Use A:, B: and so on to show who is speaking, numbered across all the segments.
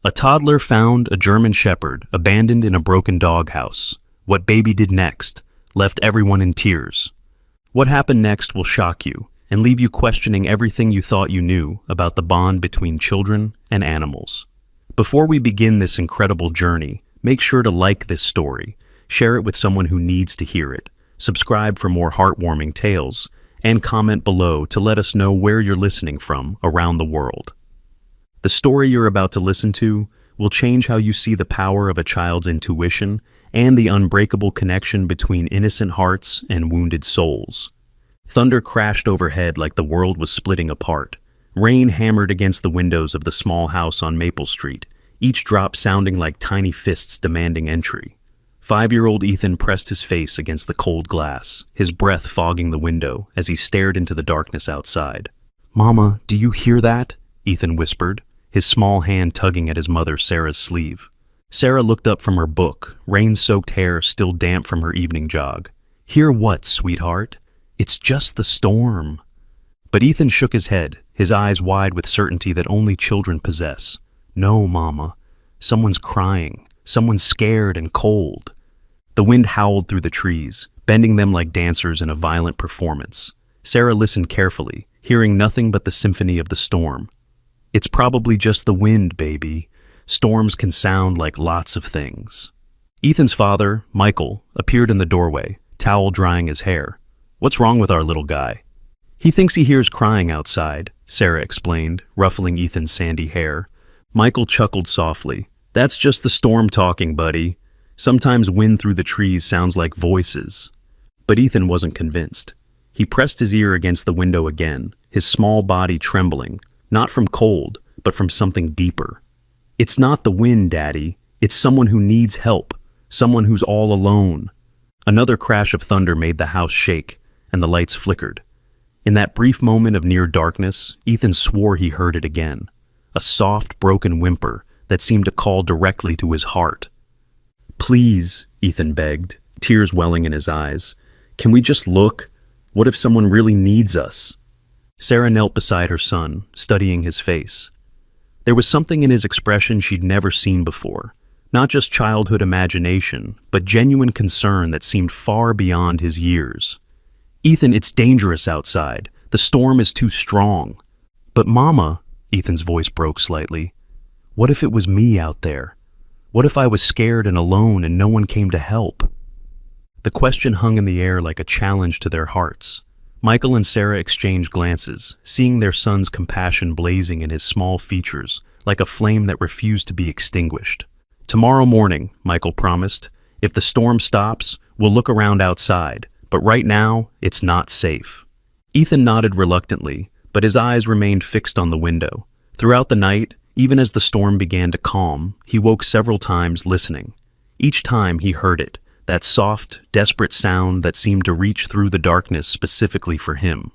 A: A toddler found a German shepherd abandoned in a broken doghouse. What baby did next left everyone in tears. What happened next will shock you and leave you questioning everything you thought you knew about the bond between children and animals. Before we begin this incredible journey, make sure to like this story, share it with someone who needs to hear it, subscribe for more heartwarming tales, and comment below to let us know where you're listening from around the world. The story you're about to listen to will change how you see the power of a child's intuition and the unbreakable connection between innocent hearts and wounded souls. Thunder crashed overhead like the world was splitting apart. Rain hammered against the windows of the small house on Maple Street, each drop sounding like tiny fists demanding entry. 5-year-old Ethan pressed his face against the cold glass, his breath fogging the window as he stared into the darkness outside. "Mama, do you hear that?" Ethan whispered, his small hand tugging at his mother Sarah's sleeve. Sarah looked up from her book, rain-soaked hair still damp from her evening jog. "Hear what, sweetheart? It's just the storm." But Ethan shook his head, his eyes wide with certainty that only children possess. "No, Mama. Someone's crying. Someone's scared and cold." The wind howled through the trees, bending them like dancers in a violent performance. Sarah listened carefully, hearing nothing but the symphony of the storm. "It's probably just the wind, baby. Storms can sound like lots of things." Ethan's father, Michael, appeared in the doorway, towel drying his hair. "What's wrong with our little guy?" "He thinks he hears crying outside," Sarah explained, ruffling Ethan's sandy hair. Michael chuckled softly. "That's just the storm talking, buddy. Sometimes wind through the trees sounds like voices." But Ethan wasn't convinced. He pressed his ear against the window again, his small body trembling, not from cold, but from something deeper. "It's not the wind, Daddy. It's someone who needs help, someone who's all alone." Another crash of thunder made the house shake, and the lights flickered. In that brief moment of near darkness, Ethan swore he heard it again, a soft, broken whimper that seemed to call directly to his heart. "Please," Ethan begged, tears welling in his eyes. "Can we just look? What if someone really needs us?" Sarah knelt beside her son, studying his face. There was something in his expression she'd never seen before, not just childhood imagination, but genuine concern that seemed far beyond his years. "Ethan, it's dangerous outside. The storm is too strong." "But Mama," Ethan's voice broke slightly, "what if it was me out there? What if I was scared and alone and no one came to help?" The question hung in the air like a challenge to their hearts. Michael and Sarah exchanged glances, seeing their son's compassion blazing in his small features, like a flame that refused to be extinguished. "Tomorrow morning," Michael promised. "If the storm stops, we'll look around outside, but right now, it's not safe." Ethan nodded reluctantly, but his eyes remained fixed on the window. Throughout the night, even as the storm began to calm, he woke several times listening. Each time he heard it, that soft, desperate sound that seemed to reach through the darkness specifically for him.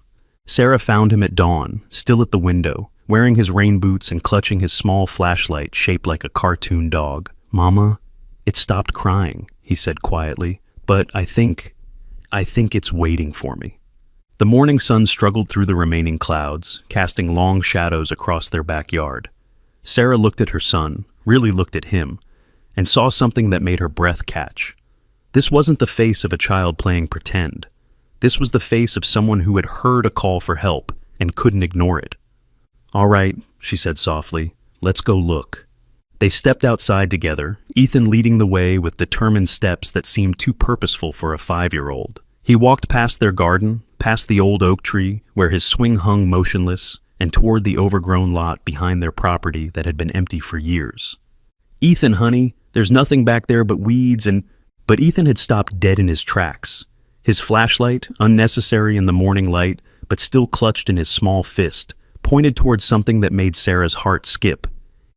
A: Sarah found him at dawn, still at the window, wearing his rain boots and clutching his small flashlight shaped like a cartoon dog. "Mama, it stopped crying," he said quietly, "but I think it's waiting for me." The morning sun struggled through the remaining clouds, casting long shadows across their backyard. Sarah looked at her son, really looked at him, and saw something that made her breath catch. This wasn't the face of a child playing pretend. This was the face of someone who had heard a call for help and couldn't ignore it. "All right," she said softly, "let's go look." They stepped outside together, Ethan leading the way with determined steps that seemed too purposeful for a 5-year-old. He walked past their garden, past the old oak tree where his swing hung motionless, and toward the overgrown lot behind their property that had been empty for years. "Ethan, honey, there's nothing back there but weeds and—" But Ethan had stopped dead in his tracks. His flashlight, unnecessary in the morning light, but still clutched in his small fist, pointed towards something that made Sarah's heart skip.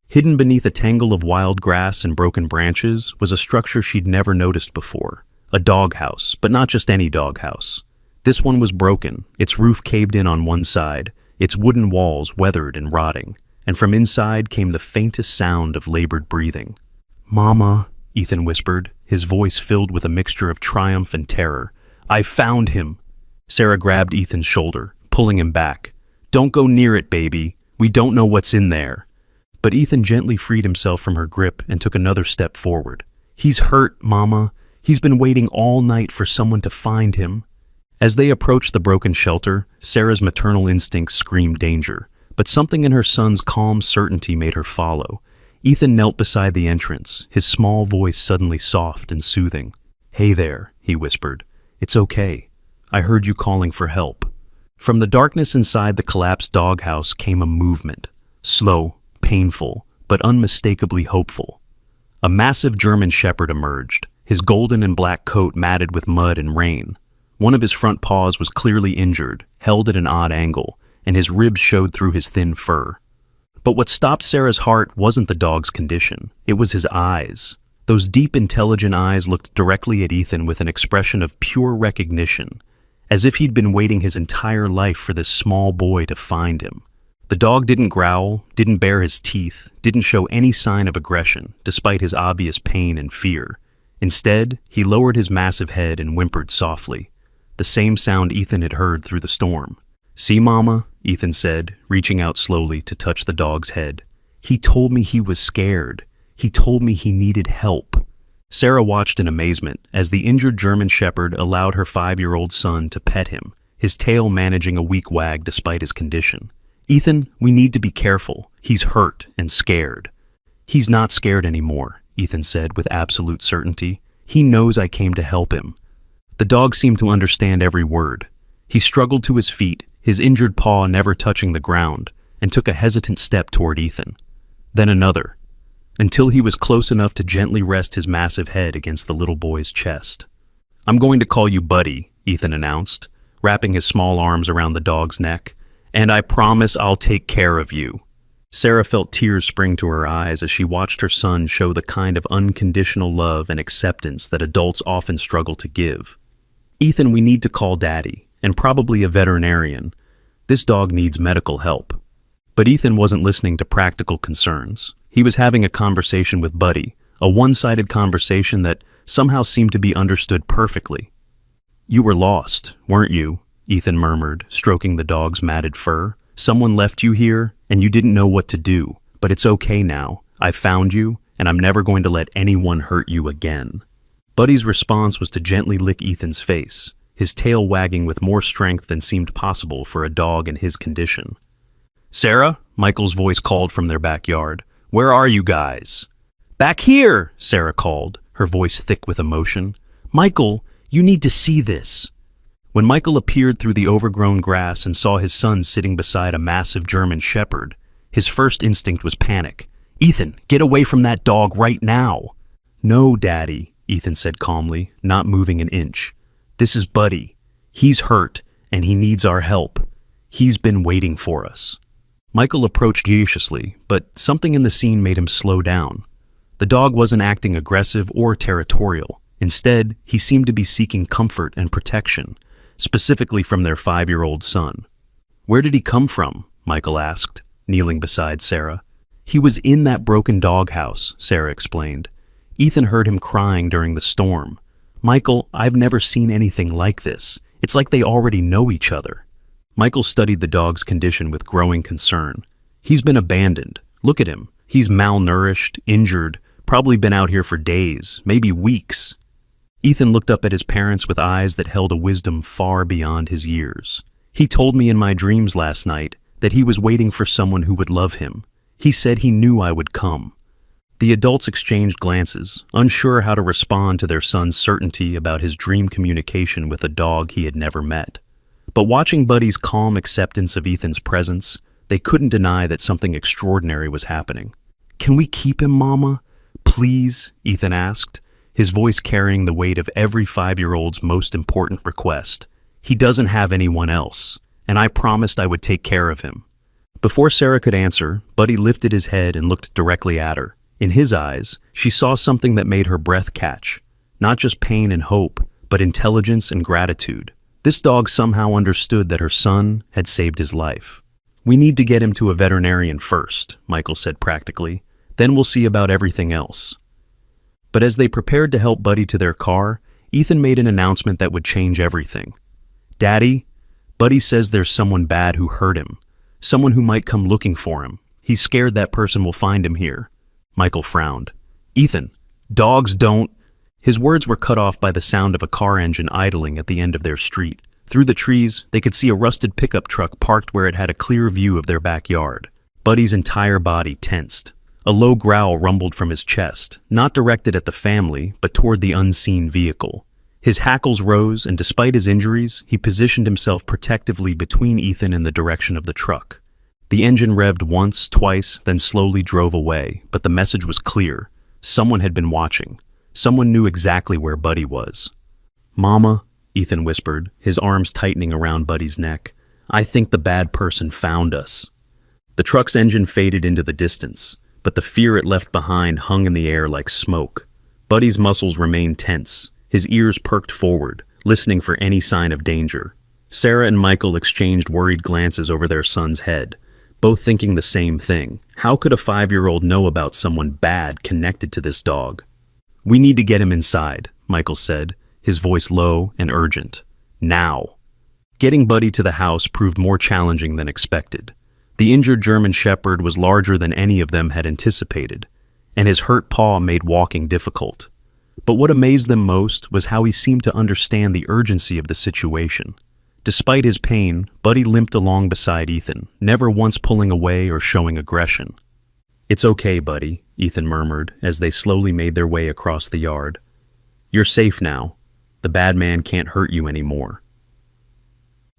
A: Hidden beneath a tangle of wild grass and broken branches was a structure she'd never noticed before. A doghouse, but not just any doghouse. This one was broken, its roof caved in on one side, its wooden walls weathered and rotting, and from inside came the faintest sound of labored breathing. "Mama," Ethan whispered, his voice filled with a mixture of triumph and terror. "I found him." Sarah grabbed Ethan's shoulder, pulling him back. "Don't go near it, baby. We don't know what's in there." but Ethan gently freed himself from her grip and took another step forward. "He's hurt, Mama. He's been waiting all night for someone to find him." As they approached the broken shelter, Sarah's maternal instincts screamed danger, but something in her son's calm certainty made her follow. Ethan knelt beside the entrance, his small voice suddenly soft and soothing. "Hey there," he whispered. "It's okay. I heard you calling for help." From the darkness inside the collapsed doghouse came a movement, slow, painful, but unmistakably hopeful. A massive German shepherd emerged, his golden and black coat matted with mud and rain. One of his front paws was clearly injured, held at an odd angle, and his ribs showed through his thin fur. But what stopped Sarah's heart wasn't the dog's condition, it was his eyes. Those deep, intelligent eyes looked directly at Ethan with an expression of pure recognition, as if he'd been waiting his entire life for this small boy to find him. The dog didn't growl, didn't bare his teeth, didn't show any sign of aggression, despite his obvious pain and fear. Instead, he lowered his massive head and whimpered softly, the same sound Ethan had heard through the storm. "See, Mama," Ethan said, reaching out slowly to touch the dog's head. "He told me he was scared. He told me he needed help." Sarah watched in amazement as the injured German shepherd allowed her 5-year-old son to pet him, his tail managing a weak wag despite his condition. "Ethan, we need to be careful. He's hurt and scared." "He's not scared anymore," Ethan said with absolute certainty. "He knows I came to help him." The dog seemed to understand every word. He struggled to his feet, his injured paw never touching the ground, and took a hesitant step toward Ethan. Then another, until he was close enough to gently rest his massive head against the little boy's chest. "I'm going to call you Buddy," Ethan announced, wrapping his small arms around the dog's neck. "And I promise I'll take care of you." Sarah felt tears spring to her eyes as she watched her son show the kind of unconditional love and acceptance that adults often struggle to give. "Ethan, we need to call Daddy, and probably a veterinarian. This dog needs medical help." But Ethan wasn't listening to practical concerns. He was having a conversation with Buddy, a one-sided conversation that somehow seemed to be understood perfectly. "You were lost, weren't you?" Ethan murmured, stroking the dog's matted fur. "Someone left you here, and you didn't know what to do. But it's okay now. I found you, and I'm never going to let anyone hurt you again." Buddy's response was to gently lick Ethan's face, his tail wagging with more strength than seemed possible for a dog in his condition. "Sarah?" Michael's voice called from their backyard. "Where are you guys?" "Back here," Sarah called, her voice thick with emotion. "Michael, you need to see this." When Michael appeared through the overgrown grass and saw his son sitting beside a massive German shepherd, his first instinct was panic. "Ethan, get away from that dog right now." "No, Daddy," Ethan said calmly, not moving an inch. "This is Buddy. He's hurt, and he needs our help. He's been waiting for us." Michael approached cautiously, but something in the scene made him slow down. The dog wasn't acting aggressive or territorial. Instead, he seemed to be seeking comfort and protection, specifically from their 5-year-old son. "Where did he come from?" Michael asked, kneeling beside Sarah. "He was in that broken doghouse," Sarah explained. "Ethan heard him crying during the storm. Michael, I've never seen anything like this. It's like they already know each other." Michael studied the dog's condition with growing concern. "He's been abandoned. Look at him. He's malnourished, injured, probably been out here for days, maybe weeks." Ethan looked up at his parents with eyes that held a wisdom far beyond his years. "He told me in my dreams last night that he was waiting for someone who would love him. He said he knew I would come." The adults exchanged glances, unsure how to respond to their son's certainty about his dream communication with a dog he had never met. But watching Buddy's calm acceptance of Ethan's presence, they couldn't deny that something extraordinary was happening. "Can we keep him, Mama? Please?" Ethan asked, his voice carrying the weight of every 5-year-old's most important request. "He doesn't have anyone else, and I promised I would take care of him." Before Sarah could answer, Buddy lifted his head and looked directly at her. In his eyes, she saw something that made her breath catch. Not just pain and hope, but intelligence and gratitude. This dog somehow understood that her son had saved his life. "We need to get him to a veterinarian first," Michael said practically. "Then we'll see about everything else." But as they prepared to help Buddy to their car, Ethan made an announcement that would change everything. "Daddy, Buddy says there's someone bad who hurt him. Someone who might come looking for him. He's scared that person will find him here. Michael frowned. Ethan, dogs don't... His words were cut off by the sound of a car engine idling at the end of their street. Through the trees, they could see a rusted pickup truck parked where it had a clear view of their backyard. Buddy's entire body tensed. A low growl rumbled from his chest, not directed at the family, but toward the unseen vehicle. His hackles rose, and despite his injuries, he positioned himself protectively between Ethan and the direction of the truck. The engine revved once, twice, then slowly drove away, but the message was clear. Someone had been watching. Someone knew exactly where Buddy was. "Mama," Ethan whispered, his arms tightening around Buddy's neck, "I think the bad person found us." The truck's engine faded into the distance, but the fear it left behind hung in the air like smoke. Buddy's muscles remained tense, his ears perked forward, listening for any sign of danger. Sarah and Michael exchanged worried glances over their son's head, both thinking the same thing. How could a 5-year-old know about someone bad connected to this dog? "We need to get him inside," Michael said, his voice low and urgent. "Now." Getting Buddy to the house proved more challenging than expected. The injured German Shepherd was larger than any of them had anticipated, and his hurt paw made walking difficult. But what amazed them most was how he seemed to understand the urgency of the situation. Despite his pain, Buddy limped along beside Ethan, never once pulling away or showing aggression. "It's okay, Buddy," Ethan murmured as they slowly made their way across the yard. "You're safe now. The bad man can't hurt you anymore."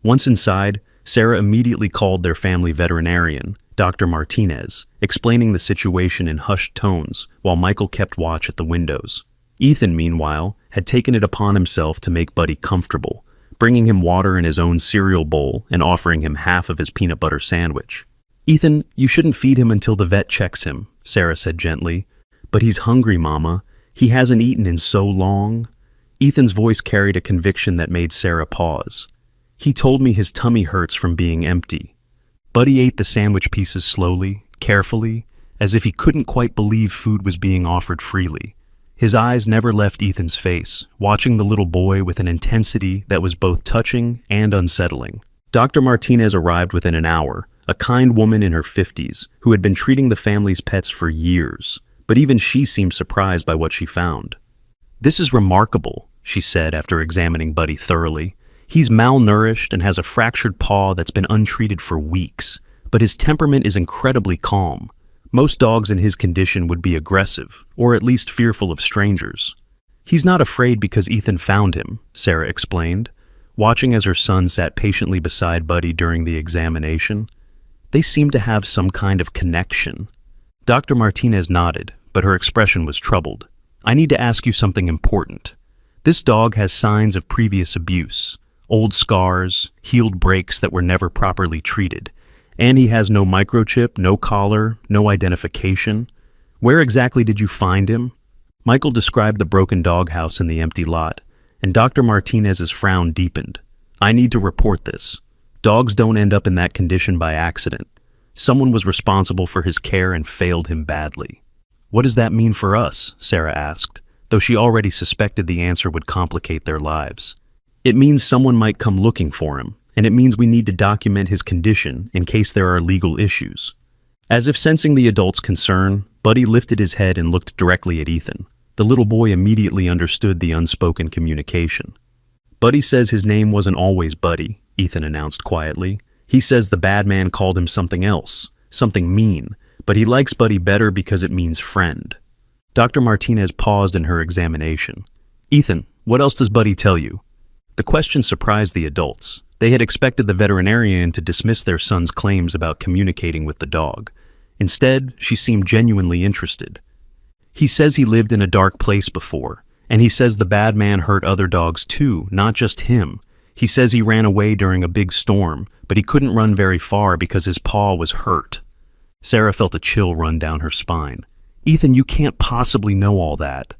A: Once inside, Sarah immediately called their family veterinarian, Dr. Martinez, explaining the situation in hushed tones while Michael kept watch at the windows. Ethan, meanwhile, had taken it upon himself to make Buddy comfortable, bringing him water in his own cereal bowl and offering him half of his peanut butter sandwich. "Ethan, you shouldn't feed him until the vet checks him," Sarah said gently. "But he's hungry, Mama. He hasn't eaten in so long." Ethan's voice carried a conviction that made Sarah pause. "He told me his tummy hurts from being empty." Buddy ate the sandwich pieces slowly, carefully, as if he couldn't quite believe food was being offered freely. His eyes never left Ethan's face, watching the little boy with an intensity that was both touching and unsettling. Dr. Martinez arrived within an hour, a kind woman in her 50s who had been treating the family's pets for years, but even she seemed surprised by what she found. "This is remarkable," she said after examining Buddy thoroughly. "He's malnourished and has a fractured paw that's been untreated for weeks, but his temperament is incredibly calm. Most dogs in his condition would be aggressive, or at least fearful of strangers. He's not afraid because Ethan found him," Sarah explained, watching as her son sat patiently beside Buddy during the examination. They seemed to have some kind of connection. Dr. Martinez nodded, but her expression was troubled. "I need to ask you something important. This dog has signs of previous abuse, old scars, healed breaks that were never properly treated. And he has no microchip, no collar, no identification. Where exactly did you find him?" Michael described the broken doghouse in the empty lot, and Dr. Martinez's frown deepened. "I need to report this. Dogs don't end up in that condition by accident. Someone was responsible for his care and failed him badly." "What does that mean for us?" Sarah asked, though she already suspected the answer would complicate their lives. "It means someone might come looking for him, and it means we need to document his condition in case there are legal issues." As if sensing the adult's concern, Buddy lifted his head and looked directly at Ethan. The little boy immediately understood the unspoken communication. "Buddy says his name wasn't always Buddy," Ethan announced quietly. "He says the bad man called him something else, something mean, but he likes Buddy better because it means friend." Dr. Martinez paused in her examination. "Ethan, what else does Buddy tell you?" The question surprised the adults. They had expected the veterinarian to dismiss their son's claims about communicating with the dog. Instead, she seemed genuinely interested. "He says he lived in a dark place before, and he says the bad man hurt other dogs too, not just him. He says he ran away during a big storm, but he couldn't run very far because his paw was hurt." Sarah felt a chill run down her spine. "Ethan, you can't possibly know all that."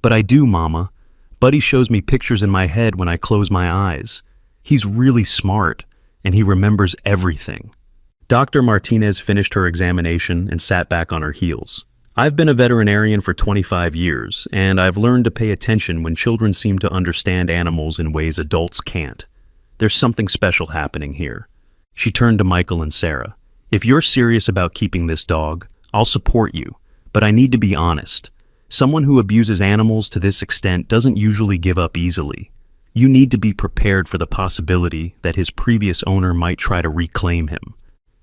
A: "But I do, Mama. Buddy shows me pictures in my head when I close my eyes. He's really smart, and he remembers everything." Dr. Martinez finished her examination and sat back on her heels. "I've been a veterinarian for 25 years, and I've learned to pay attention when children seem to understand animals in ways adults can't. There's something special happening here." She turned to Michael and Sarah. If you're serious about keeping this dog, I'll support you, but I need to be honest. Someone who abuses animals to this extent doesn't usually give up easily. You need to be prepared for the possibility that his previous owner might try to reclaim him.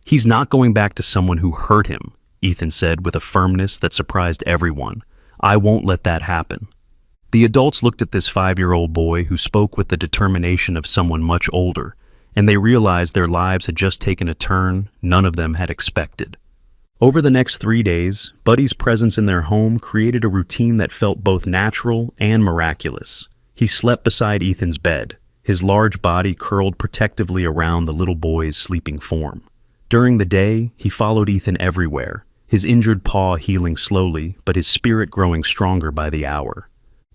A: He's not going back to someone who hurt him, Ethan said with a firmness that surprised everyone. I won't let that happen. The adults looked at this 5-year-old boy who spoke with the determination of someone much older, and they realized their lives had just taken a turn none of them had expected. Over the next 3 days, Buddy's presence in their home created a routine that felt both natural and miraculous. He slept beside Ethan's bed, his large body curled protectively around the little boy's sleeping form. During the day, he followed Ethan everywhere, his injured paw healing slowly, but his spirit growing stronger by the hour.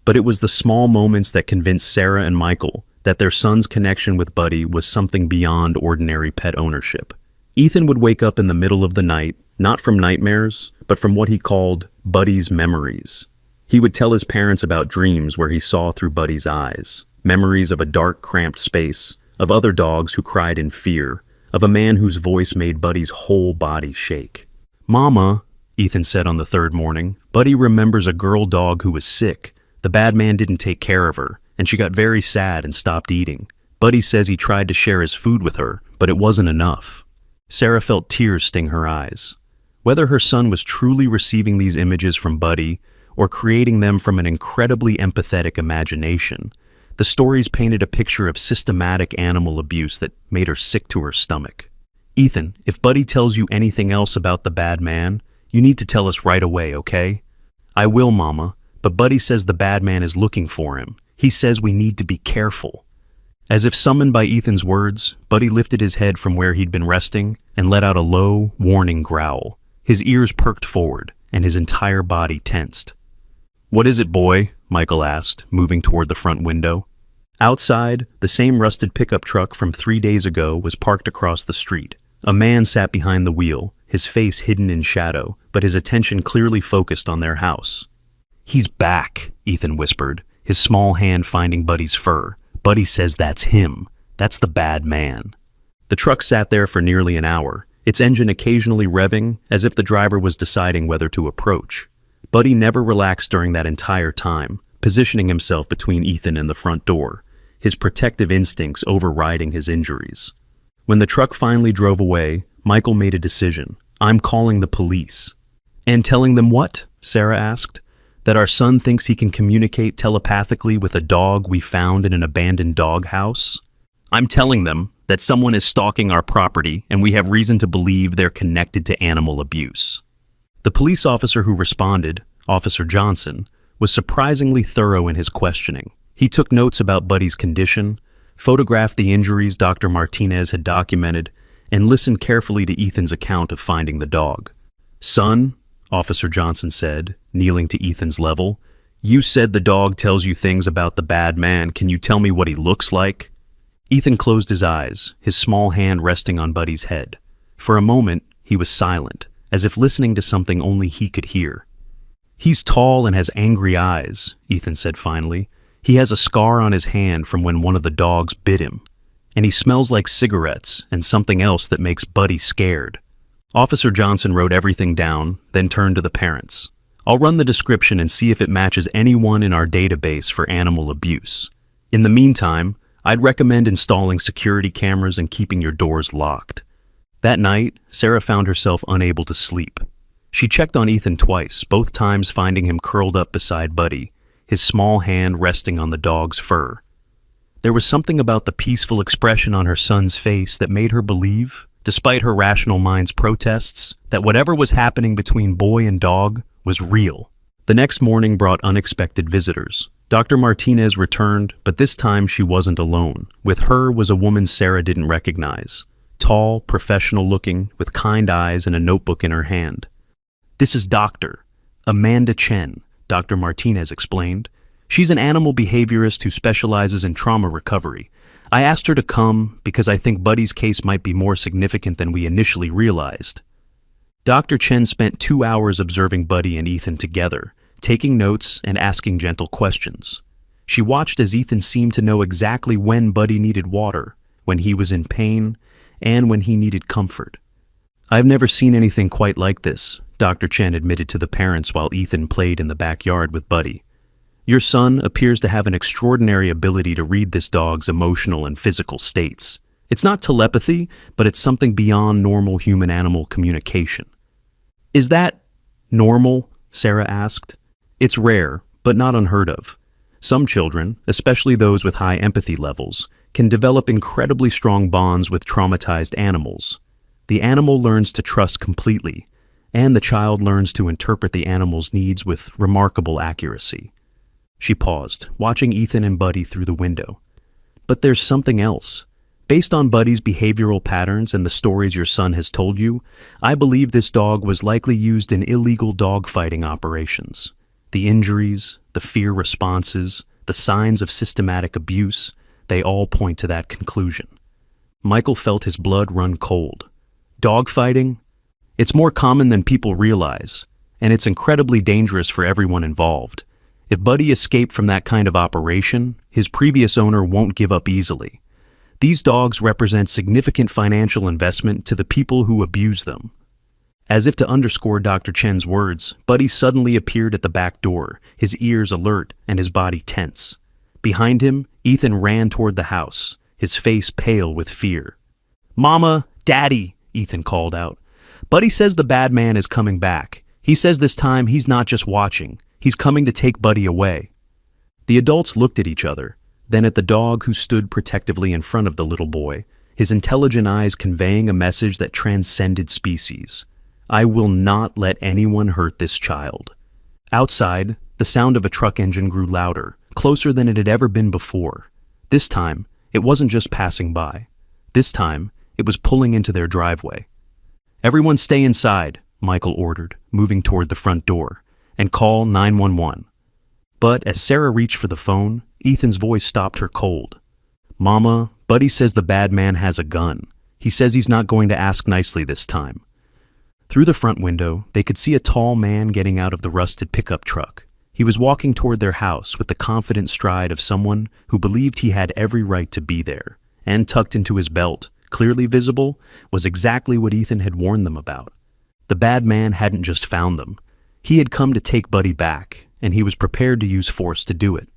A: But it was the small moments that convinced Sarah and Michael that their son's connection with Buddy was something beyond ordinary pet ownership. Ethan would wake up in the middle of the night, not from nightmares, but from what he called Buddy's memories. He would tell his parents about dreams where he saw through Buddy's eyes, memories of a dark, cramped space, of other dogs who cried in fear, of a man whose voice made Buddy's whole body shake. "Mama," Ethan said on the third morning, "Buddy remembers a girl dog who was sick. The bad man didn't take care of her, and she got very sad and stopped eating. Buddy says he tried to share his food with her, but it wasn't enough." Sarah felt tears sting her eyes. Whether her son was truly receiving these images from Buddy or creating them from an incredibly empathetic imagination, the stories painted a picture of systematic animal abuse that made her sick to her stomach. "Ethan, if Buddy tells you anything else about the bad man, you need to tell us right away, okay?" "I will, Mama, but Buddy says the bad man is looking for him. He says we need to be careful." As if summoned by Ethan's words, Buddy lifted his head from where he'd been resting and let out a low, warning growl. His ears perked forward, and his entire body tensed. "What is it, boy?" Michael asked, moving toward the front window. Outside, the same rusted pickup truck from 3 days ago was parked across the street. A man sat behind the wheel, his face hidden in shadow, but his attention clearly focused on their house. "He's back," Ethan whispered, his small hand finding Buddy's fur. "Buddy says that's him. That's the bad man." The truck sat there for nearly an hour, its engine occasionally revving as if the driver was deciding whether to approach. Buddy never relaxed during that entire time, positioning himself between Ethan and the front door, his protective instincts overriding his injuries. When the truck finally drove away, Michael made a decision. "I'm calling the police." "And telling them what?" Sarah asked. "That our son thinks he can communicate telepathically with a dog we found in an abandoned doghouse?" "I'm telling them that someone is stalking our property and we have reason to believe they're connected to animal abuse." The police officer who responded, Officer Johnson, was surprisingly thorough in his questioning. He took notes about Buddy's condition, photographed the injuries Dr. Martinez had documented, and listened carefully to Ethan's account of finding the dog. "Son," Officer Johnson said, kneeling to Ethan's level, "you said the dog tells you things about the bad man. Can you tell me what he looks like?" Ethan closed his eyes, his small hand resting on Buddy's head. For a moment, he was silent, as if listening to something only he could hear. "He's tall and has angry eyes," Ethan said finally. "He has a scar on his hand from when one of the dogs bit him. And he smells like cigarettes and something else that makes Buddy scared." Officer Johnson wrote everything down, then turned to the parents. "I'll run the description and see if it matches anyone in our database for animal abuse. In the meantime, I'd recommend installing security cameras and keeping your doors locked." That night, Sarah found herself unable to sleep. She checked on Ethan twice, both times finding him curled up beside Buddy, his small hand resting on the dog's fur. There was something about the peaceful expression on her son's face that made her believe, despite her rational mind's protests, that whatever was happening between boy and dog was real. The next morning brought unexpected visitors. Dr. Martinez returned, but this time she wasn't alone. With her was a woman Sarah didn't recognize. Tall, professional-looking, with kind eyes and a notebook in her hand. "This is Dr. Amanda Chen," Dr. Martinez explained. "She's an animal behaviorist who specializes in trauma recovery. I asked her to come because I think Buddy's case might be more significant than we initially realized." Dr. Chen spent 2 hours observing Buddy and Ethan together, taking notes and asking gentle questions. She watched as Ethan seemed to know exactly when Buddy needed water, when he was in pain, and when he needed comfort. "I've never seen anything quite like this," Dr. Chen admitted to the parents while Ethan played in the backyard with Buddy. "Your son appears to have an extraordinary ability to read this dog's emotional and physical states. It's not telepathy, but it's something beyond normal human-animal communication." "Is that normal?" Sarah asked. "It's rare, but not unheard of. Some children, especially those with high empathy levels, can develop incredibly strong bonds with traumatized animals. The animal learns to trust completely, and the child learns to interpret the animal's needs with remarkable accuracy." She paused, watching Ethan and Buddy through the window. "But there's something else. Based on Buddy's behavioral patterns and the stories your son has told you, I believe this dog was likely used in illegal dogfighting operations. The injuries, the fear responses, the signs of systematic abuse, they all point to that conclusion." Michael felt his blood run cold. Dogfighting? It's more common than people realize, and it's incredibly dangerous for everyone involved. If Buddy escaped from that kind of operation, his previous owner won't give up easily. These dogs represent significant financial investment to the people who abuse them. As if to underscore Dr. Chen's words, Buddy suddenly appeared at the back door, his ears alert and his body tense. Behind him, Ethan ran toward the house, his face pale with fear. "Mama, Daddy," Ethan called out. "Buddy says the bad man is coming back. He says this time he's not just watching, he's coming to take Buddy away." The adults looked at each other, then at the dog who stood protectively in front of the little boy, his intelligent eyes conveying a message that transcended species. "I will not let anyone hurt this child." Outside, the sound of a truck engine grew louder, closer than it had ever been before. This time, it wasn't just passing by. This time, it was pulling into their driveway. "Everyone stay inside," Michael ordered, moving toward the front door, "and call 911. But as Sarah reached for the phone, Ethan's voice stopped her cold. "Mama, Buddy says the bad man has a gun. He says he's not going to ask nicely this time." Through the front window, they could see a tall man getting out of the rusted pickup truck. He was walking toward their house with the confident stride of someone who believed he had every right to be there, and tucked into his belt, clearly visible, was exactly what Ethan had warned them about. The bad man hadn't just found them. He had come to take Buddy back, and he was prepared to use force to do it.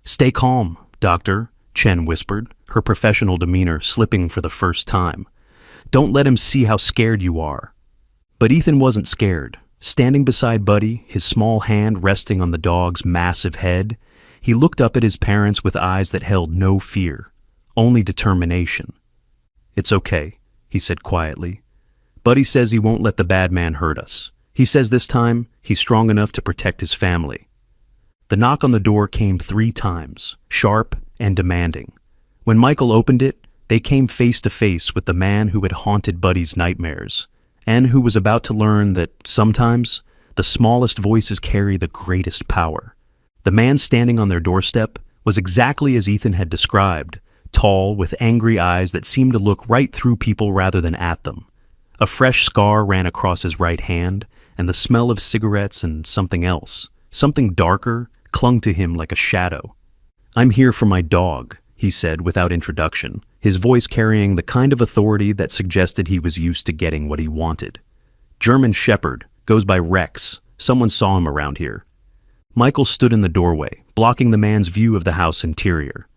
A: "Stay calm, Doctor," Chen whispered, her professional demeanor slipping for the first time. "Don't let him see how scared you are." But Ethan wasn't scared. Standing beside Buddy, his small hand resting on the dog's massive head, he looked up at his parents with eyes that held no fear, only determination. "It's okay," he said quietly. "Buddy says he won't let the bad man hurt us. He says this time he's strong enough to protect his family." The knock on the door came 3 times, sharp and demanding. When Michael opened it, they came face to face with the man who had haunted Buddy's nightmares, and who was about to learn that sometimes the smallest voices carry the greatest power. The man standing on their doorstep was exactly as Ethan had described, tall, with angry eyes that seemed to look right through people rather than at them. A fresh scar ran across his right hand, and the smell of cigarettes and something else, something darker, clung to him like a shadow. "I'm here for my dog," he said without introduction, his voice carrying the kind of authority that suggested he was used to getting what he wanted. "German Shepherd, goes by Rex. Someone saw him around here." Michael stood in the doorway, blocking the man's view of the house interior.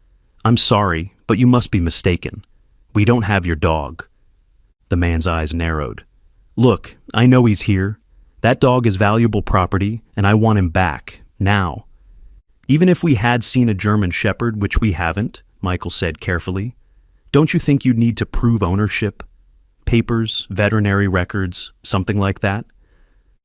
A: "I'm sorry, but you must be mistaken. We don't have your dog." The man's eyes narrowed. "Look, I know he's here. That dog is valuable property, and I want him back, now." "Even if we had seen a German Shepherd, which we haven't," Michael said carefully, "don't you think you'd need to prove ownership? Papers, veterinary records, something like that?"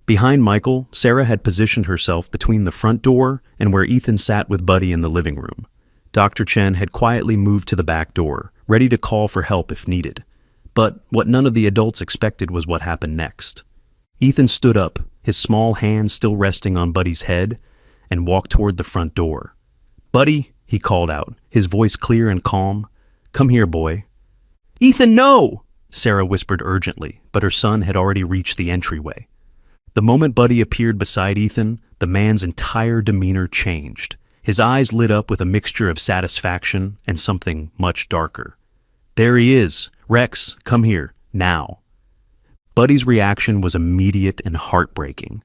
A: Behind Michael, Sarah had positioned herself between the front door and where Ethan sat with Buddy in the living room. Dr. Chen had quietly moved to the back door, ready to call for help if needed. But what none of the adults expected was what happened next. Ethan stood up, his small hand still resting on Buddy's head, and walked toward the front door. "Buddy," he called out, his voice clear and calm. "Come here, boy." "Ethan, no!" Sarah whispered urgently, but her son had already reached the entryway. The moment Buddy appeared beside Ethan, the man's entire demeanor changed. His eyes lit up with a mixture of satisfaction and something much darker. "There he is. Rex, come here, now." Buddy's reaction was immediate and heartbreaking.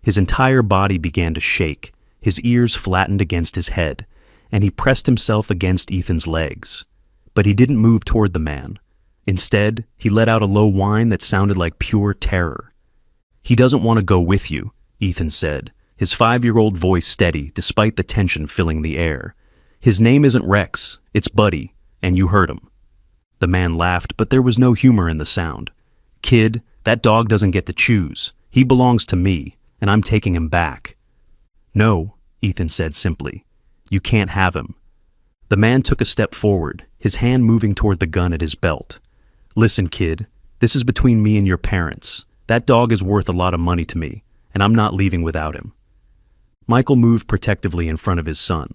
A: His entire body began to shake, his ears flattened against his head, and he pressed himself against Ethan's legs. But he didn't move toward the man. Instead, he let out a low whine that sounded like pure terror. "He doesn't want to go with you," Ethan said, his 5-year-old voice steady despite the tension filling the air. "His name isn't Rex, it's Buddy, and you heard him." The man laughed, but there was no humor in the sound. "Kid, that dog doesn't get to choose. He belongs to me, and I'm taking him back." "No," Ethan said simply. "You can't have him." The man took a step forward, his hand moving toward the gun at his belt. "Listen, kid, this is between me and your parents. That dog is worth a lot of money to me, and I'm not leaving without him." Michael moved protectively in front of his son.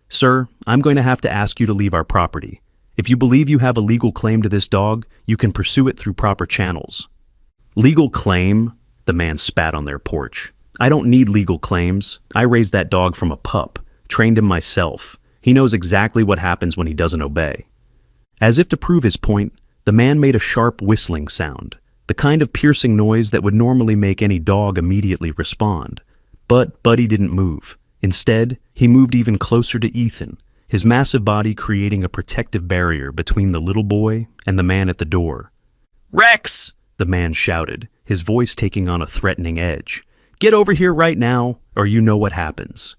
A: "Sir, I'm going to have to ask you to leave our property. If you believe you have a legal claim to this dog, you can pursue it through proper channels." "Legal claim?" The man spat on their porch. "I don't need legal claims. I raised that dog from a pup, trained him myself. He knows exactly what happens when he doesn't obey." As if to prove his point, the man made a sharp whistling sound, the kind of piercing noise that would normally make any dog immediately respond. But Buddy didn't move. Instead, he moved even closer to Ethan, his massive body creating a protective barrier between the little boy and the man at the door. "Rex!" the man shouted, his voice taking on a threatening edge. "Get over here right now, or you know what happens."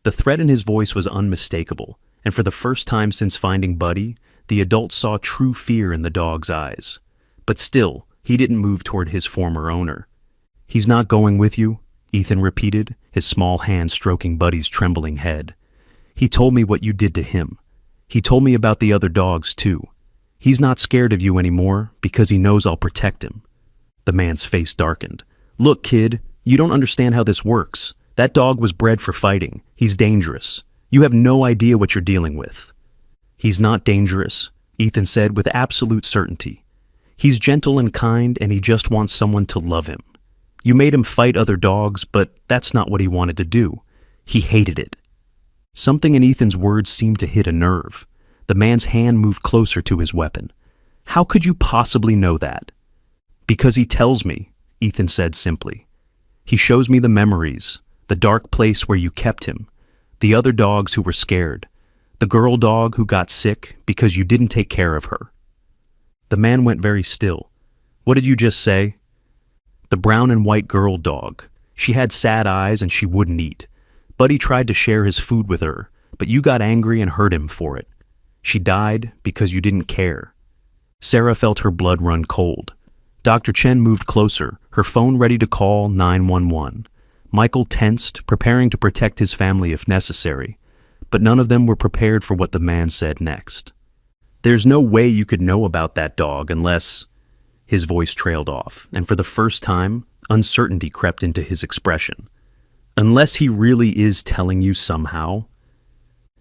A: The threat in his voice was unmistakable, and for the first time since finding Buddy, the adult saw true fear in the dog's eyes. But still, he didn't move toward his former owner. "He's not going with you?" Ethan repeated, his small hand stroking Buddy's trembling head. "He told me what you did to him. He told me about the other dogs, too. He's not scared of you anymore because he knows I'll protect him." The man's face darkened. "Look, kid, you don't understand how this works. That dog was bred for fighting. He's dangerous. You have no idea what you're dealing with." "He's not dangerous," Ethan said with absolute certainty. "He's gentle and kind, and he just wants someone to love him. You made him fight other dogs, but that's not what he wanted to do. He hated it." Something in Ethan's words seemed to hit a nerve. The man's hand moved closer to his weapon. "How could you possibly know that?" "Because he tells me," Ethan said simply. "He shows me the memories, the dark place where you kept him, the other dogs who were scared, the girl dog who got sick because you didn't take care of her." The man went very still. "What did you just say?" "The brown and white girl dog. She had sad eyes and she wouldn't eat. Buddy tried to share his food with her, but you got angry and hurt him for it. She died because you didn't care." Sarah felt her blood run cold. Dr. Chen moved closer, her phone ready to call 911. Michael tensed, preparing to protect his family if necessary, but none of them were prepared for what the man said next. "There's no way you could know about that dog unless—" His voice trailed off, and for the first time, uncertainty crept into his expression. "Unless he really is telling you somehow?"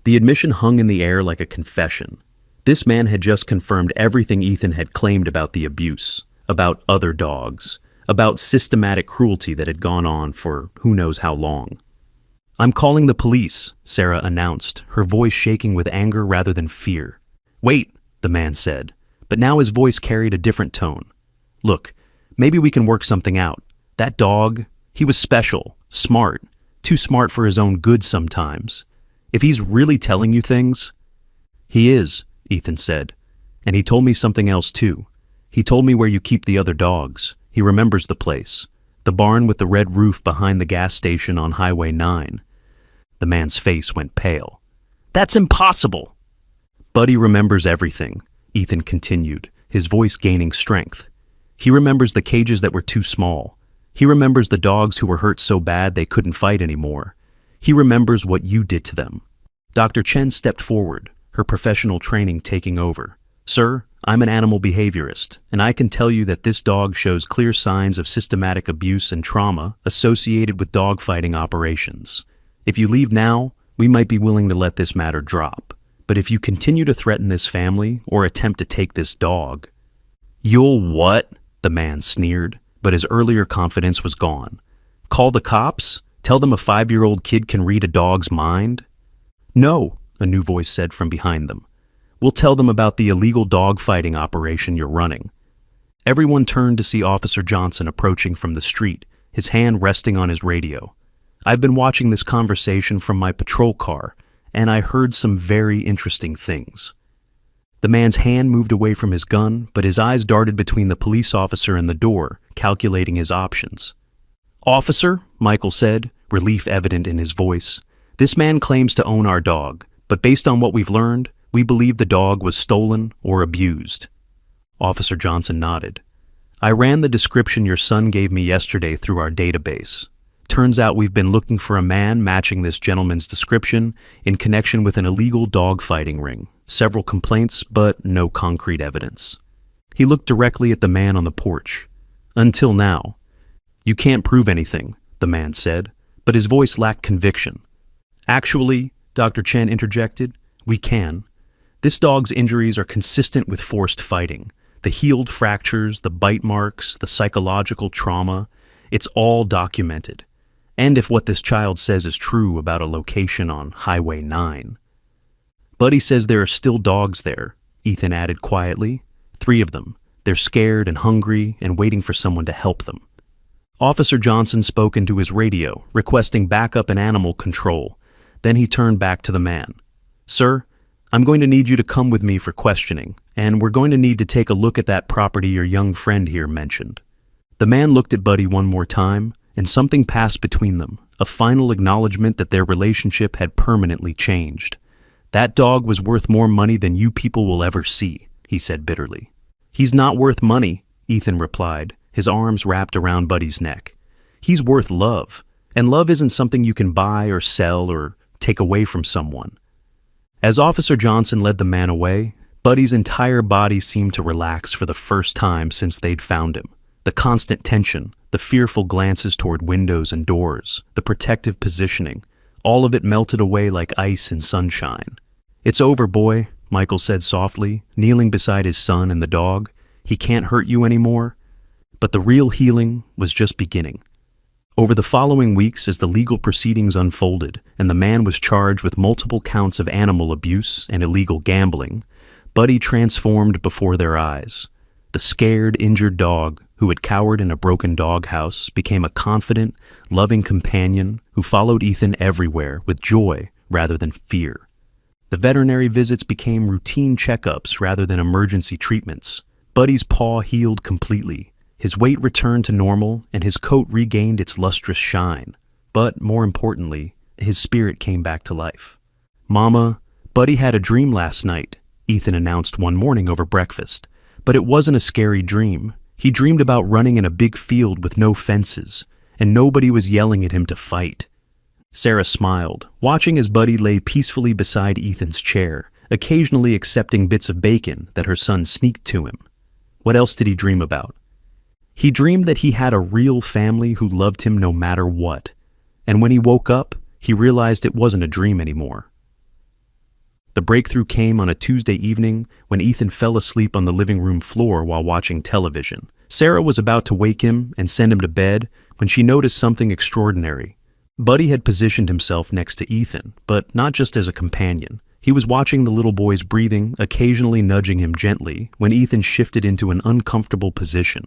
A: The admission hung in the air like a confession. This man had just confirmed everything Ethan had claimed about the abuse, about other dogs, about systematic cruelty that had gone on for who knows how long. "I'm calling the police," Sarah announced, her voice shaking with anger rather than fear. "Wait," the man said, but now his voice carried a different tone. "Look, maybe we can work something out. That dog, he was special, smart, too smart for his own good sometimes. If he's really telling you things—" "He is," Ethan said, "and he told me something else too. He told me where you keep the other dogs. He remembers the place, the barn with the red roof behind the gas station on Highway 9. The man's face went pale. "That's impossible!" "Buddy remembers everything," Ethan continued, his voice gaining strength. "He remembers the cages that were too small. He remembers the dogs who were hurt so bad they couldn't fight anymore. He remembers what you did to them." Dr. Chen stepped forward, her professional training taking over. "Sir, I'm an animal behaviorist, and I can tell you that this dog shows clear signs of systematic abuse and trauma associated with dogfighting operations. If you leave now, we might be willing to let this matter drop. But if you continue to threaten this family or attempt to take this dog—" "You'll what?" the man sneered, but his earlier confidence was gone. "Call the cops? Tell them a 5-year-old kid can read a dog's mind?" "No," a new voice said from behind them. "We'll tell them about the illegal dogfighting operation you're running." Everyone turned to see Officer Johnson approaching from the street, his hand resting on his radio. "I've been watching this conversation from my patrol car, and I heard some very interesting things." The man's hand moved away from his gun, but his eyes darted between the police officer and the door, calculating his options. "Officer," Michael said, relief evident in his voice, "this man claims to own our dog, but based on what we've learned, we believe the dog was stolen or abused." Officer Johnson nodded. "I ran the description your son gave me yesterday through our database. Turns out we've been looking for a man matching this gentleman's description in connection with an illegal dogfighting ring. Several complaints, but no concrete evidence." He looked directly at the man on the porch. "Until now." "You can't prove anything," the man said, but his voice lacked conviction. "Actually," Dr. Chen interjected, "we can. This dog's injuries are consistent with forced fighting. The healed fractures, the bite marks, the psychological trauma, it's all documented. And if what this child says is true about a location on Highway 9. "Buddy says there are still dogs there," Ethan added quietly. "3 of them. They're scared and hungry and waiting for someone to help them." Officer Johnson spoke into his radio, requesting backup and animal control. Then he turned back to the man. "Sir, I'm going to need you to come with me for questioning, and we're going to need to take a look at that property your young friend here mentioned." The man looked at Buddy one more time, and something passed between them, a final acknowledgement that their relationship had permanently changed. "That dog was worth more money than you people will ever see," he said bitterly. "He's not worth money," Ethan replied, his arms wrapped around Buddy's neck. "He's worth love, and love isn't something you can buy or sell or take away from someone." As Officer Johnson led the man away, Buddy's entire body seemed to relax for the first time since they'd found him. The constant tension, the fearful glances toward windows and doors, the protective positioning, all of it melted away like ice in sunshine. "It's over, boy," Michael said softly, kneeling beside his son and the dog. "He can't hurt you anymore." But the real healing was just beginning. Over the following weeks, as the legal proceedings unfolded and the man was charged with multiple counts of animal abuse and illegal gambling, Buddy transformed before their eyes. The scared, injured dog who had cowered in a broken doghouse became a confident, loving companion who followed Ethan everywhere with joy rather than fear. The veterinary visits became routine checkups rather than emergency treatments. Buddy's paw healed completely. His weight returned to normal, and his coat regained its lustrous shine. But, more importantly, his spirit came back to life. "Mama, Buddy had a dream last night," Ethan announced one morning over breakfast. "But it wasn't a scary dream. He dreamed about running in a big field with no fences, and nobody was yelling at him to fight." Sarah smiled, watching as Buddy lay peacefully beside Ethan's chair, occasionally accepting bits of bacon that her son sneaked to him. What else did he dream about? He dreamed that he had a real family who loved him no matter what. And when he woke up, he realized it wasn't a dream anymore. The breakthrough came on a Tuesday evening when Ethan fell asleep on the living room floor while watching television. Sarah was about to wake him and send him to bed when she noticed something extraordinary. Buddy had positioned himself next to Ethan, but not just as a companion. He was watching the little boy's breathing, occasionally nudging him gently when Ethan shifted into an uncomfortable position.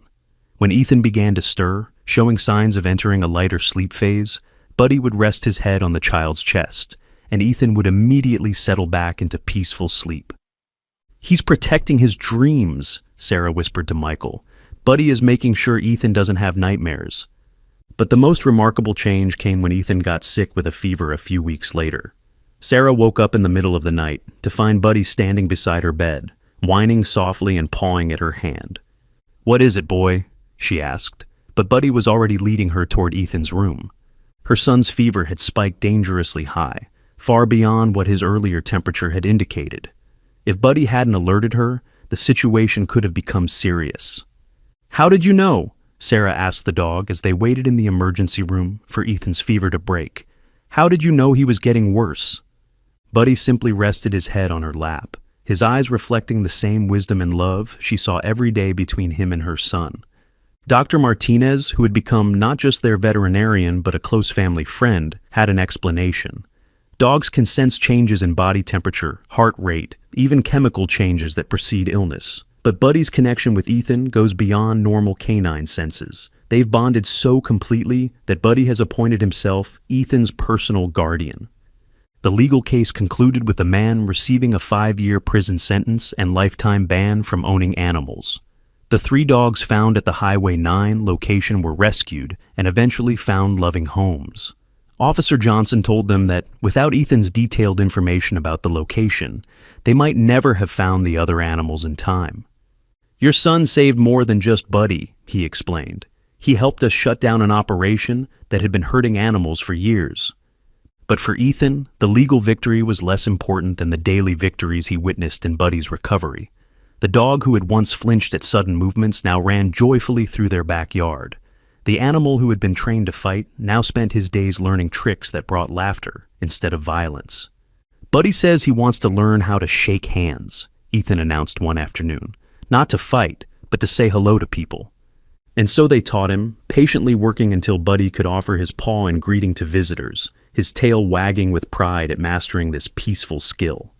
A: When Ethan began to stir, showing signs of entering a lighter sleep phase, Buddy would rest his head on the child's chest, and Ethan would immediately settle back into peaceful sleep. "He's protecting his dreams," Sarah whispered to Michael. "Buddy is making sure Ethan doesn't have nightmares." But the most remarkable change came when Ethan got sick with a fever a few weeks later. Sarah woke up in the middle of the night to find Buddy standing beside her bed, whining softly and pawing at her hand. "What is it, boy?" she asked, but Buddy was already leading her toward Ethan's room. Her son's fever had spiked dangerously high, far beyond what his earlier temperature had indicated. If Buddy hadn't alerted her, the situation could have become serious. "How did you know?" Sarah asked the dog as they waited in the emergency room for Ethan's fever to break. "How did you know he was getting worse?" Buddy simply rested his head on her lap, his eyes reflecting the same wisdom and love she saw every day between him and her son. Dr. Martinez, who had become not just their veterinarian but a close family friend, had an explanation. Dogs can sense changes in body temperature, heart rate, even chemical changes that precede illness. But Buddy's connection with Ethan goes beyond normal canine senses. They've bonded so completely that Buddy has appointed himself Ethan's personal guardian. The legal case concluded with the man receiving a 5-year prison sentence and lifetime ban from owning animals. The 3 dogs found at the Highway 9 location were rescued and eventually found loving homes. Officer Johnson told them that without Ethan's detailed information about the location, they might never have found the other animals in time. "Your son saved more than just Buddy," he explained. "He helped us shut down an operation that had been hurting animals for years." But for Ethan, the legal victory was less important than the daily victories he witnessed in Buddy's recovery. The dog who had once flinched at sudden movements now ran joyfully through their backyard. The animal who had been trained to fight now spent his days learning tricks that brought laughter instead of violence. "Buddy says he wants to learn how to shake hands," Ethan announced one afternoon. "Not to fight, but to say hello to people." And so they taught him, patiently working until Buddy could offer his paw in greeting to visitors, his tail wagging with pride at mastering this peaceful skill.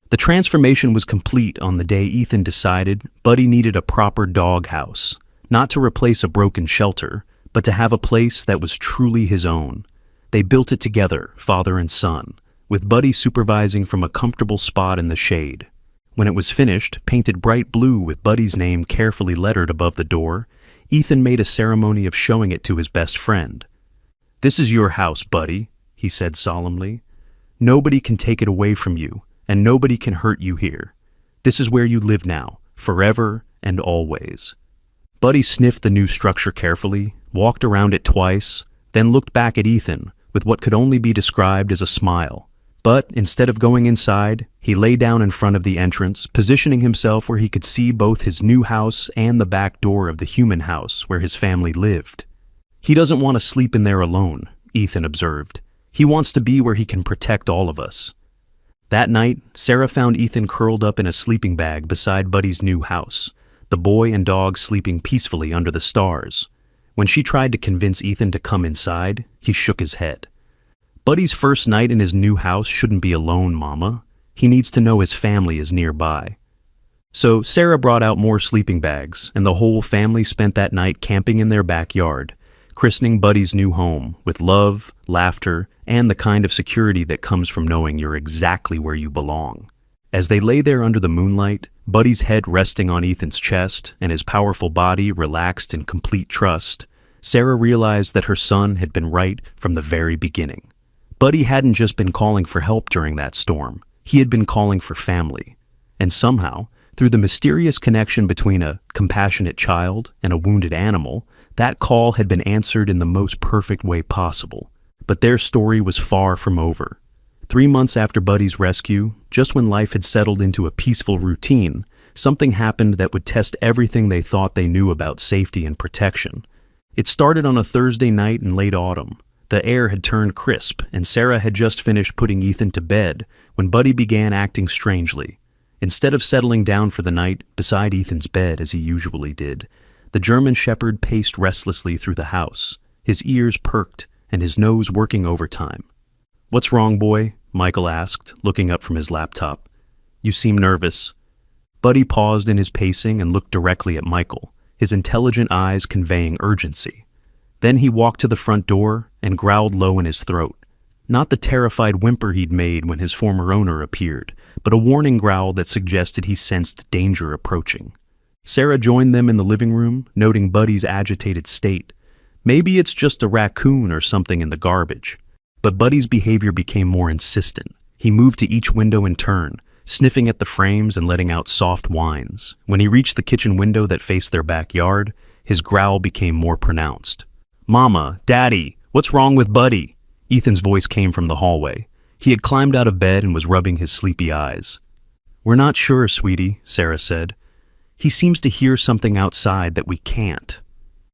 A: The transformation was complete on the day Ethan decided Buddy needed a proper dog house, not to replace a broken shelter, but to have a place that was truly his own. They built it together, father and son, with Buddy supervising from a comfortable spot in the shade. When it was finished, painted bright blue with Buddy's name carefully lettered above the door, Ethan made a ceremony of showing it to his best friend. "This is your house, Buddy," he said solemnly. "Nobody can take it away from you, and nobody can hurt you here. This is where you live now, forever and always." Buddy sniffed the new structure carefully, walked around it twice, then looked back at Ethan with what could only be described as a smile. But instead of going inside, he lay down in front of the entrance, positioning himself where he could see both his new house and the back door of the human house where his family lived. "He doesn't want to sleep in there alone," Ethan observed. "He wants to be where he can protect all of us." That night, Sarah found Ethan curled up in a sleeping bag beside Buddy's new house, the boy and dog sleeping peacefully under the stars. When she tried to convince Ethan to come inside, he shook his head. "Buddy's first night in his new house shouldn't be alone, Mama. He needs to know his family is nearby." So Sarah brought out more sleeping bags, and the whole family spent that night camping in their backyard, christening Buddy's new home with love, laughter, and the kind of security that comes from knowing you're exactly where you belong. As they lay there under the moonlight, Buddy's head resting on Ethan's chest and his powerful body relaxed in complete trust, Sarah realized that her son had been right from the very beginning. Buddy hadn't just been calling for help during that storm, he had been calling for family. And somehow, through the mysterious connection between a compassionate child and a wounded animal, that call had been answered in the most perfect way possible. But their story was far from over. 3 months after Buddy's rescue, just when life had settled into a peaceful routine, something happened that would test everything they thought they knew about safety and protection. It started on a Thursday night in late autumn. The air had turned crisp, and Sarah had just finished putting Ethan to bed when Buddy began acting strangely. Instead of settling down for the night beside Ethan's bed as he usually did, the German Shepherd paced restlessly through the house, his ears perked and his nose working overtime. "What's wrong, boy?" Michael asked, looking up from his laptop. "You seem nervous." Buddy paused in his pacing and looked directly at Michael, his intelligent eyes conveying urgency. Then he walked to the front door and growled low in his throat. Not the terrified whimper he'd made when his former owner appeared, but a warning growl that suggested he sensed danger approaching. Sarah joined them in the living room, noting Buddy's agitated state. Maybe it's just a raccoon or something in the garbage. But Buddy's behavior became more insistent. He moved to each window in turn, sniffing at the frames and letting out soft whines. When he reached the kitchen window that faced their backyard, his growl became more pronounced. "Mama, Daddy, what's wrong with Buddy?" Ethan's voice came from the hallway. He had climbed out of bed and was rubbing his sleepy eyes. "We're not sure, sweetie," Sarah said. "He seems to hear something outside that we can't."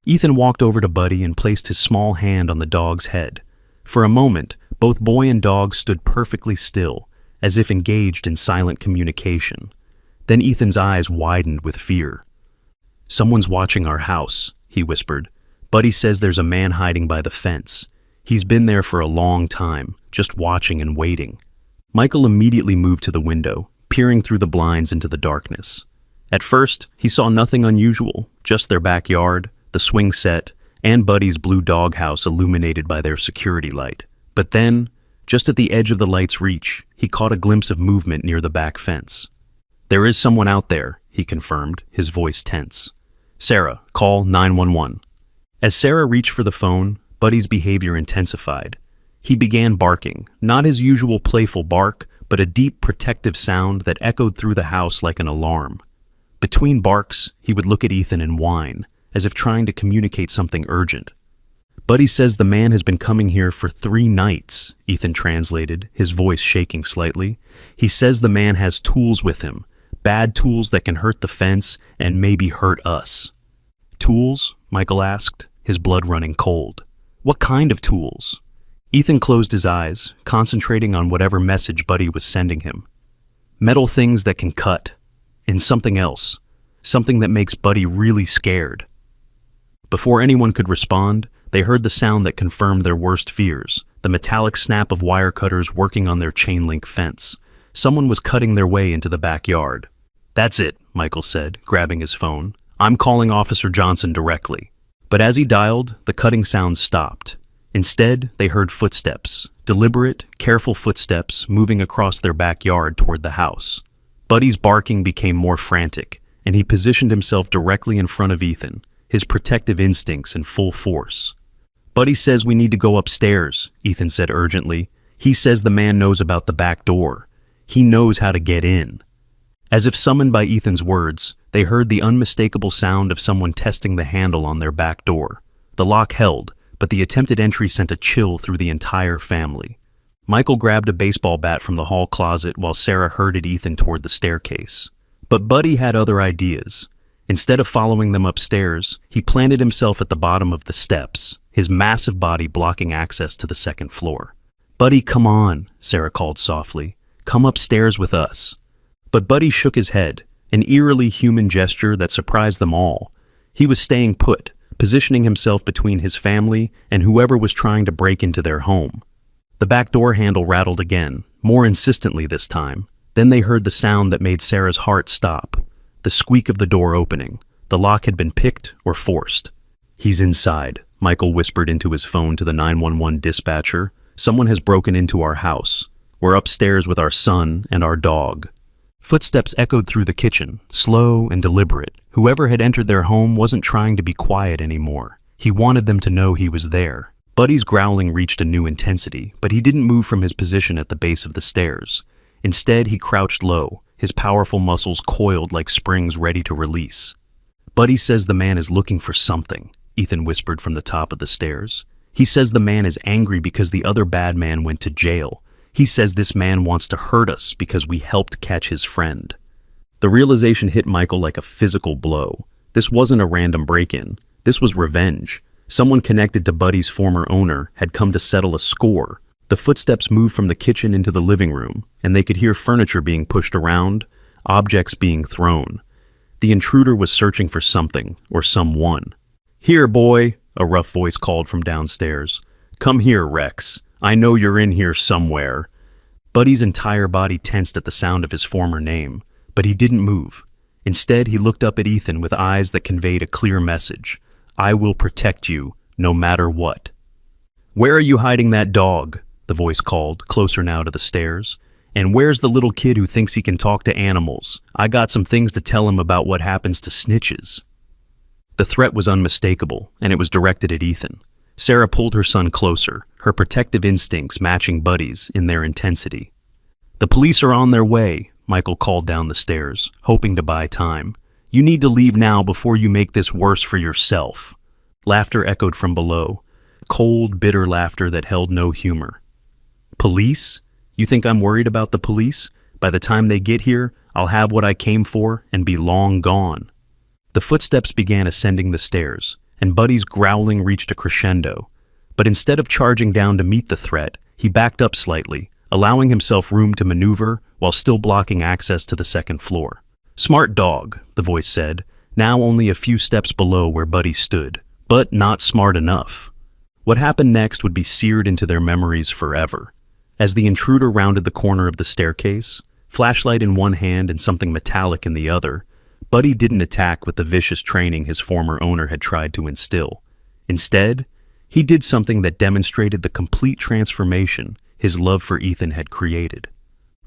A: Ethan walked over to Buddy and placed his small hand on the dog's head. For a moment, both boy and dog stood perfectly still, as if engaged in silent communication. Then Ethan's eyes widened with fear. "Someone's watching our house," he whispered. "Buddy says there's a man hiding by the fence. He's been there for a long time, just watching and waiting." Michael immediately moved to the window, peering through the blinds into the darkness. At first, he saw nothing unusual, just their backyard, the swing set, and Buddy's blue doghouse illuminated by their security light. But then, just at the edge of the light's reach, he caught a glimpse of movement near the back fence. "There is someone out there," he confirmed, his voice tense. "Sarah, call 911. As Sarah reached for the phone, Buddy's behavior intensified. He began barking, not his usual playful bark, but a deep, protective sound that echoed through the house like an alarm. Between barks, he would look at Ethan and whine, as if trying to communicate something urgent. "Buddy says the man has been coming here for 3 nights, Ethan translated, his voice shaking slightly. "He says the man has tools with him, bad tools that can hurt the fence and maybe hurt us." "Tools?" Michael asked, his blood running cold. "What kind of tools?" Ethan closed his eyes, concentrating on whatever message Buddy was sending him. "Metal things that can cut. And something else. Something that makes Buddy really scared." Before anyone could respond, they heard the sound that confirmed their worst fears, the metallic snap of wire cutters working on their chain-link fence. Someone was cutting their way into the backyard. "That's it," Michael said, grabbing his phone. "I'm calling Officer Johnson directly." But as he dialed, the cutting sounds stopped. Instead, they heard footsteps, deliberate, careful footsteps moving across their backyard toward the house. Buddy's barking became more frantic, and he positioned himself directly in front of Ethan, his protective instincts in full force. "Buddy says we need to go upstairs," Ethan said urgently. "He says the man knows about the back door. He knows how to get in." As if summoned by Ethan's words, they heard the unmistakable sound of someone testing the handle on their back door. The lock held, but the attempted entry sent a chill through the entire family. Michael grabbed a baseball bat from the hall closet while Sarah herded Ethan toward the staircase. But Buddy had other ideas. Instead of following them upstairs, he planted himself at the bottom of the steps, his massive body blocking access to the second floor. "Buddy, come on," Sarah called softly. "Come upstairs with us." But Buddy shook his head, an eerily human gesture that surprised them all. He was staying put, positioning himself between his family and whoever was trying to break into their home. The back door handle rattled again, more insistently this time. Then they heard the sound that made Sarah's heart stop, the squeak of the door opening. The lock had been picked or forced. "He's inside," Michael whispered into his phone to the 911 dispatcher. "Someone has broken into our house. We're upstairs with our son and our dog." Footsteps echoed through the kitchen, slow and deliberate. Whoever had entered their home wasn't trying to be quiet anymore. He wanted them to know he was there. Buddy's growling reached a new intensity, but he didn't move from his position at the base of the stairs. Instead, he crouched low, his powerful muscles coiled like springs ready to release. "Buddy says the man is looking for something," Ethan whispered from the top of the stairs. "He says the man is angry because the other bad man went to jail. He says this man wants to hurt us because we helped catch his friend." The realization hit Michael like a physical blow. This wasn't a random break-in. This was revenge. Someone connected to Buddy's former owner had come to settle a score. The footsteps moved from the kitchen into the living room, and they could hear furniture being pushed around, objects being thrown. The intruder was searching for something, or someone. "Here, boy," a rough voice called from downstairs. "Come here, Rex. I know you're in here somewhere." Buddy's entire body tensed at the sound of his former name, but he didn't move. Instead, he looked up at Ethan with eyes that conveyed a clear message. "I will protect you, no matter what." "Where are you hiding that dog?" the voice called, closer now to the stairs. "And where's the little kid who thinks he can talk to animals? I got some things to tell him about what happens to snitches." The threat was unmistakable, and it was directed at Ethan. Sarah pulled her son closer, her protective instincts matching Buddy's in their intensity. "The police are on their way," Michael called down the stairs, hoping to buy time. "You need to leave now before you make this worse for yourself." Laughter echoed from below, cold, bitter laughter that held no humor. "Police? You think I'm worried about the police? By the time they get here, I'll have what I came for and be long gone." The footsteps began ascending the stairs, and Buddy's growling reached a crescendo. But instead of charging down to meet the threat, he backed up slightly, allowing himself room to maneuver while still blocking access to the second floor. "Smart dog," the voice said, now only a few steps below where Buddy stood, but not smart enough. What happened next would be seared into their memories forever. As the intruder rounded the corner of the staircase, flashlight in one hand and something metallic in the other, Buddy didn't attack with the vicious training his former owner had tried to instill. Instead, he did something that demonstrated the complete transformation his love for Ethan had created.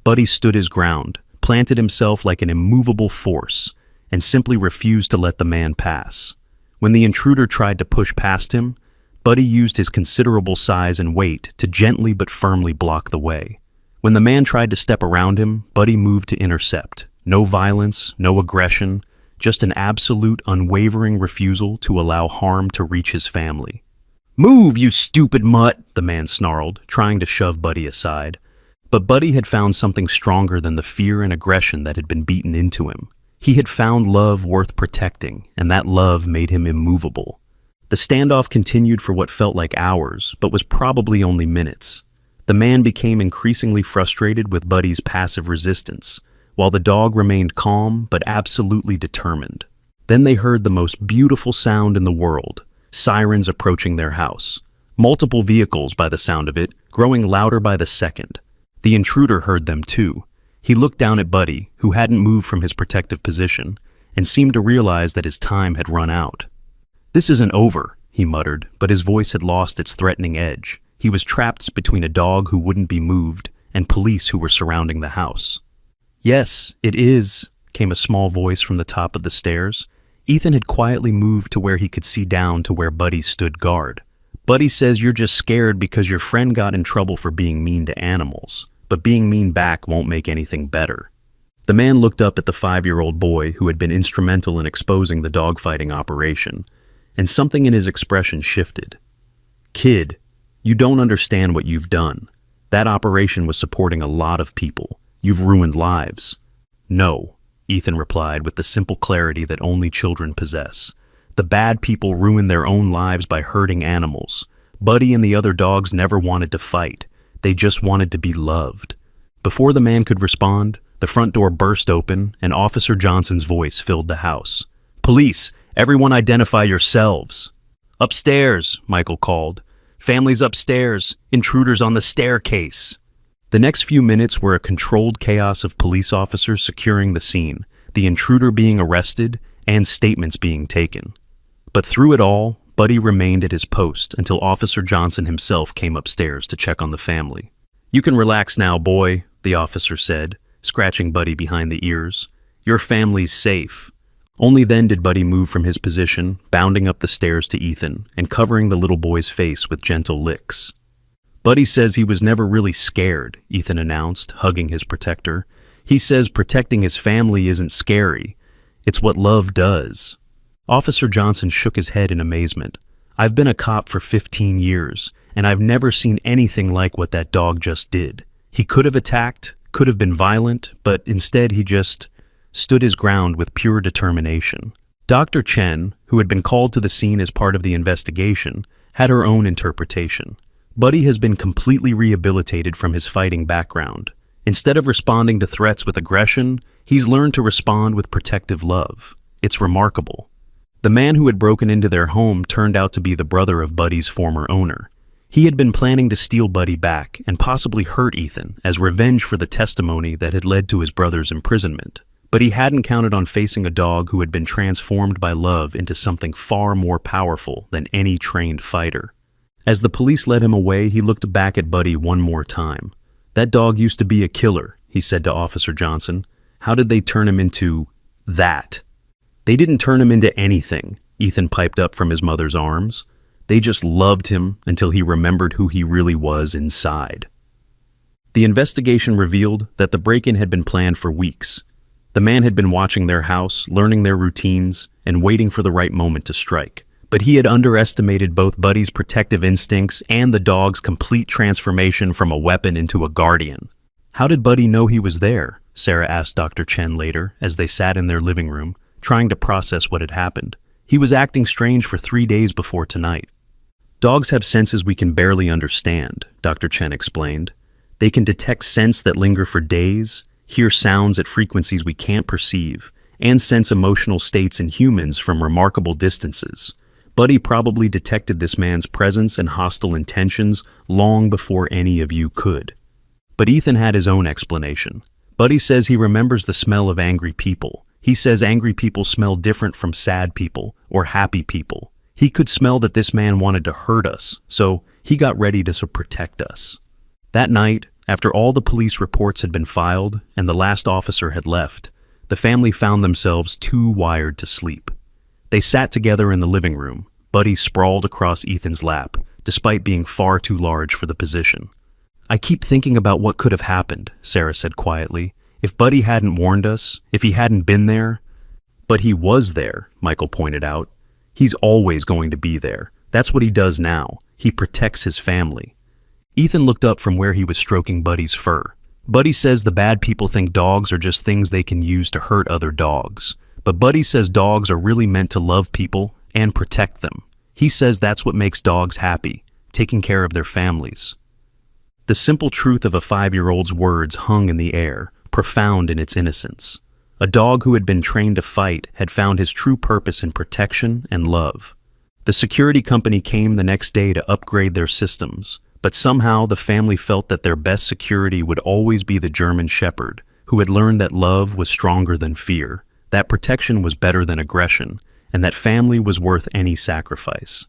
A: Buddy stood his ground, planted himself like an immovable force, and simply refused to let the man pass. When the intruder tried to push past him, Buddy used his considerable size and weight to gently but firmly block the way. When the man tried to step around him, Buddy moved to intercept. No violence, no aggression, just an absolute, unwavering refusal to allow harm to reach his family. "Move, you stupid mutt!" the man snarled, trying to shove Buddy aside. But Buddy had found something stronger than the fear and aggression that had been beaten into him. He had found love worth protecting, and that love made him immovable. The standoff continued for what felt like hours, but was probably only minutes. The man became increasingly frustrated with Buddy's passive resistance, while the dog remained calm but absolutely determined. Then they heard the most beautiful sound in the world, sirens approaching their house. Multiple vehicles, by the sound of it, growing louder by the second. The intruder heard them too. He looked down at Buddy, who hadn't moved from his protective position, and seemed to realize that his time had run out. "This isn't over," he muttered, but his voice had lost its threatening edge. He was trapped between a dog who wouldn't be moved and police who were surrounding the house. "Yes, it is," came a small voice from the top of the stairs. Ethan had quietly moved to where he could see down to where Buddy stood guard. "Buddy says you're just scared because your friend got in trouble for being mean to animals, but being mean back won't make anything better." The man looked up at the 5-year-old boy who had been instrumental in exposing the dogfighting operation, and something in his expression shifted. "Kid, you don't understand what you've done. That operation was supporting a lot of people. You've ruined lives." "No," Ethan replied with the simple clarity that only children possess. "The bad people ruin their own lives by hurting animals. Buddy and the other dogs never wanted to fight. They just wanted to be loved." Before the man could respond, the front door burst open and Officer Johnson's voice filled the house. "Police, everyone identify yourselves." "Upstairs," Michael called. "Families upstairs. Intruders on the staircase." The next few minutes were a controlled chaos of police officers securing the scene, the intruder being arrested, and statements being taken. But through it all, Buddy remained at his post until Officer Johnson himself came upstairs to check on the family. "You can relax now, boy," the officer said, scratching Buddy behind the ears. "Your family's safe." Only then did Buddy move from his position, bounding up the stairs to Ethan and covering the little boy's face with gentle licks. "Buddy says he was never really scared," Ethan announced, hugging his protector. "He says protecting his family isn't scary. It's what love does." Officer Johnson shook his head in amazement. "I've been a cop for 15 years, and I've never seen anything like what that dog just did. He could have attacked, could have been violent, but instead he just stood his ground with pure determination." Dr. Chen, who had been called to the scene as part of the investigation, had her own interpretation. Buddy has been completely rehabilitated from his fighting background. Instead of responding to threats with aggression, he's learned to respond with protective love. It's remarkable. The man who had broken into their home turned out to be the brother of Buddy's former owner. He had been planning to steal Buddy back and possibly hurt Ethan as revenge for the testimony that had led to his brother's imprisonment. But he hadn't counted on facing a dog who had been transformed by love into something far more powerful than any trained fighter. As the police led him away, he looked back at Buddy one more time. "That dog used to be a killer," he said to Officer Johnson. "How did they turn him into that?" "They didn't turn him into anything," Ethan piped up from his mother's arms. "They just loved him until he remembered who he really was inside." The investigation revealed that the break-in had been planned for weeks. The man had been watching their house, learning their routines, and waiting for the right moment to strike. But he had underestimated both Buddy's protective instincts and the dog's complete transformation from a weapon into a guardian. "How did Buddy know he was there?" Sarah asked Dr. Chen later as they sat in their living room, trying to process what had happened. "He was acting strange for 3 days before tonight." "Dogs have senses we can barely understand," Dr. Chen explained. "They can detect scents that linger for days, hear sounds at frequencies we can't perceive, and sense emotional states in humans from remarkable distances. Buddy probably detected this man's presence and hostile intentions long before any of you could." But Ethan had his own explanation. Buddy says he remembers the smell of angry people. He says angry people smell different from sad people or happy people. He could smell that this man wanted to hurt us, so he got ready to protect us. That night, after all the police reports had been filed and the last officer had left, the family found themselves too wired to sleep. They sat together in the living room, Buddy sprawled across Ethan's lap, despite being far too large for the position. "I keep thinking about what could have happened," Sarah said quietly. "If Buddy hadn't warned us, if he hadn't been there." "But he was there," Michael pointed out. "He's always going to be there. That's what he does now. He protects his family." Ethan looked up from where he was stroking Buddy's fur. "Buddy says the bad people think dogs are just things they can use to hurt other dogs. But Buddy says dogs are really meant to love people and protect them. He says that's what makes dogs happy, taking care of their families." The simple truth of a 5-year-old's words hung in the air, profound in its innocence. A dog who had been trained to fight had found his true purpose in protection and love. The security company came the next day to upgrade their systems, but somehow the family felt that their best security would always be the German Shepherd, who had learned that love was stronger than fear, that protection was better than aggression, and that family was worth any sacrifice.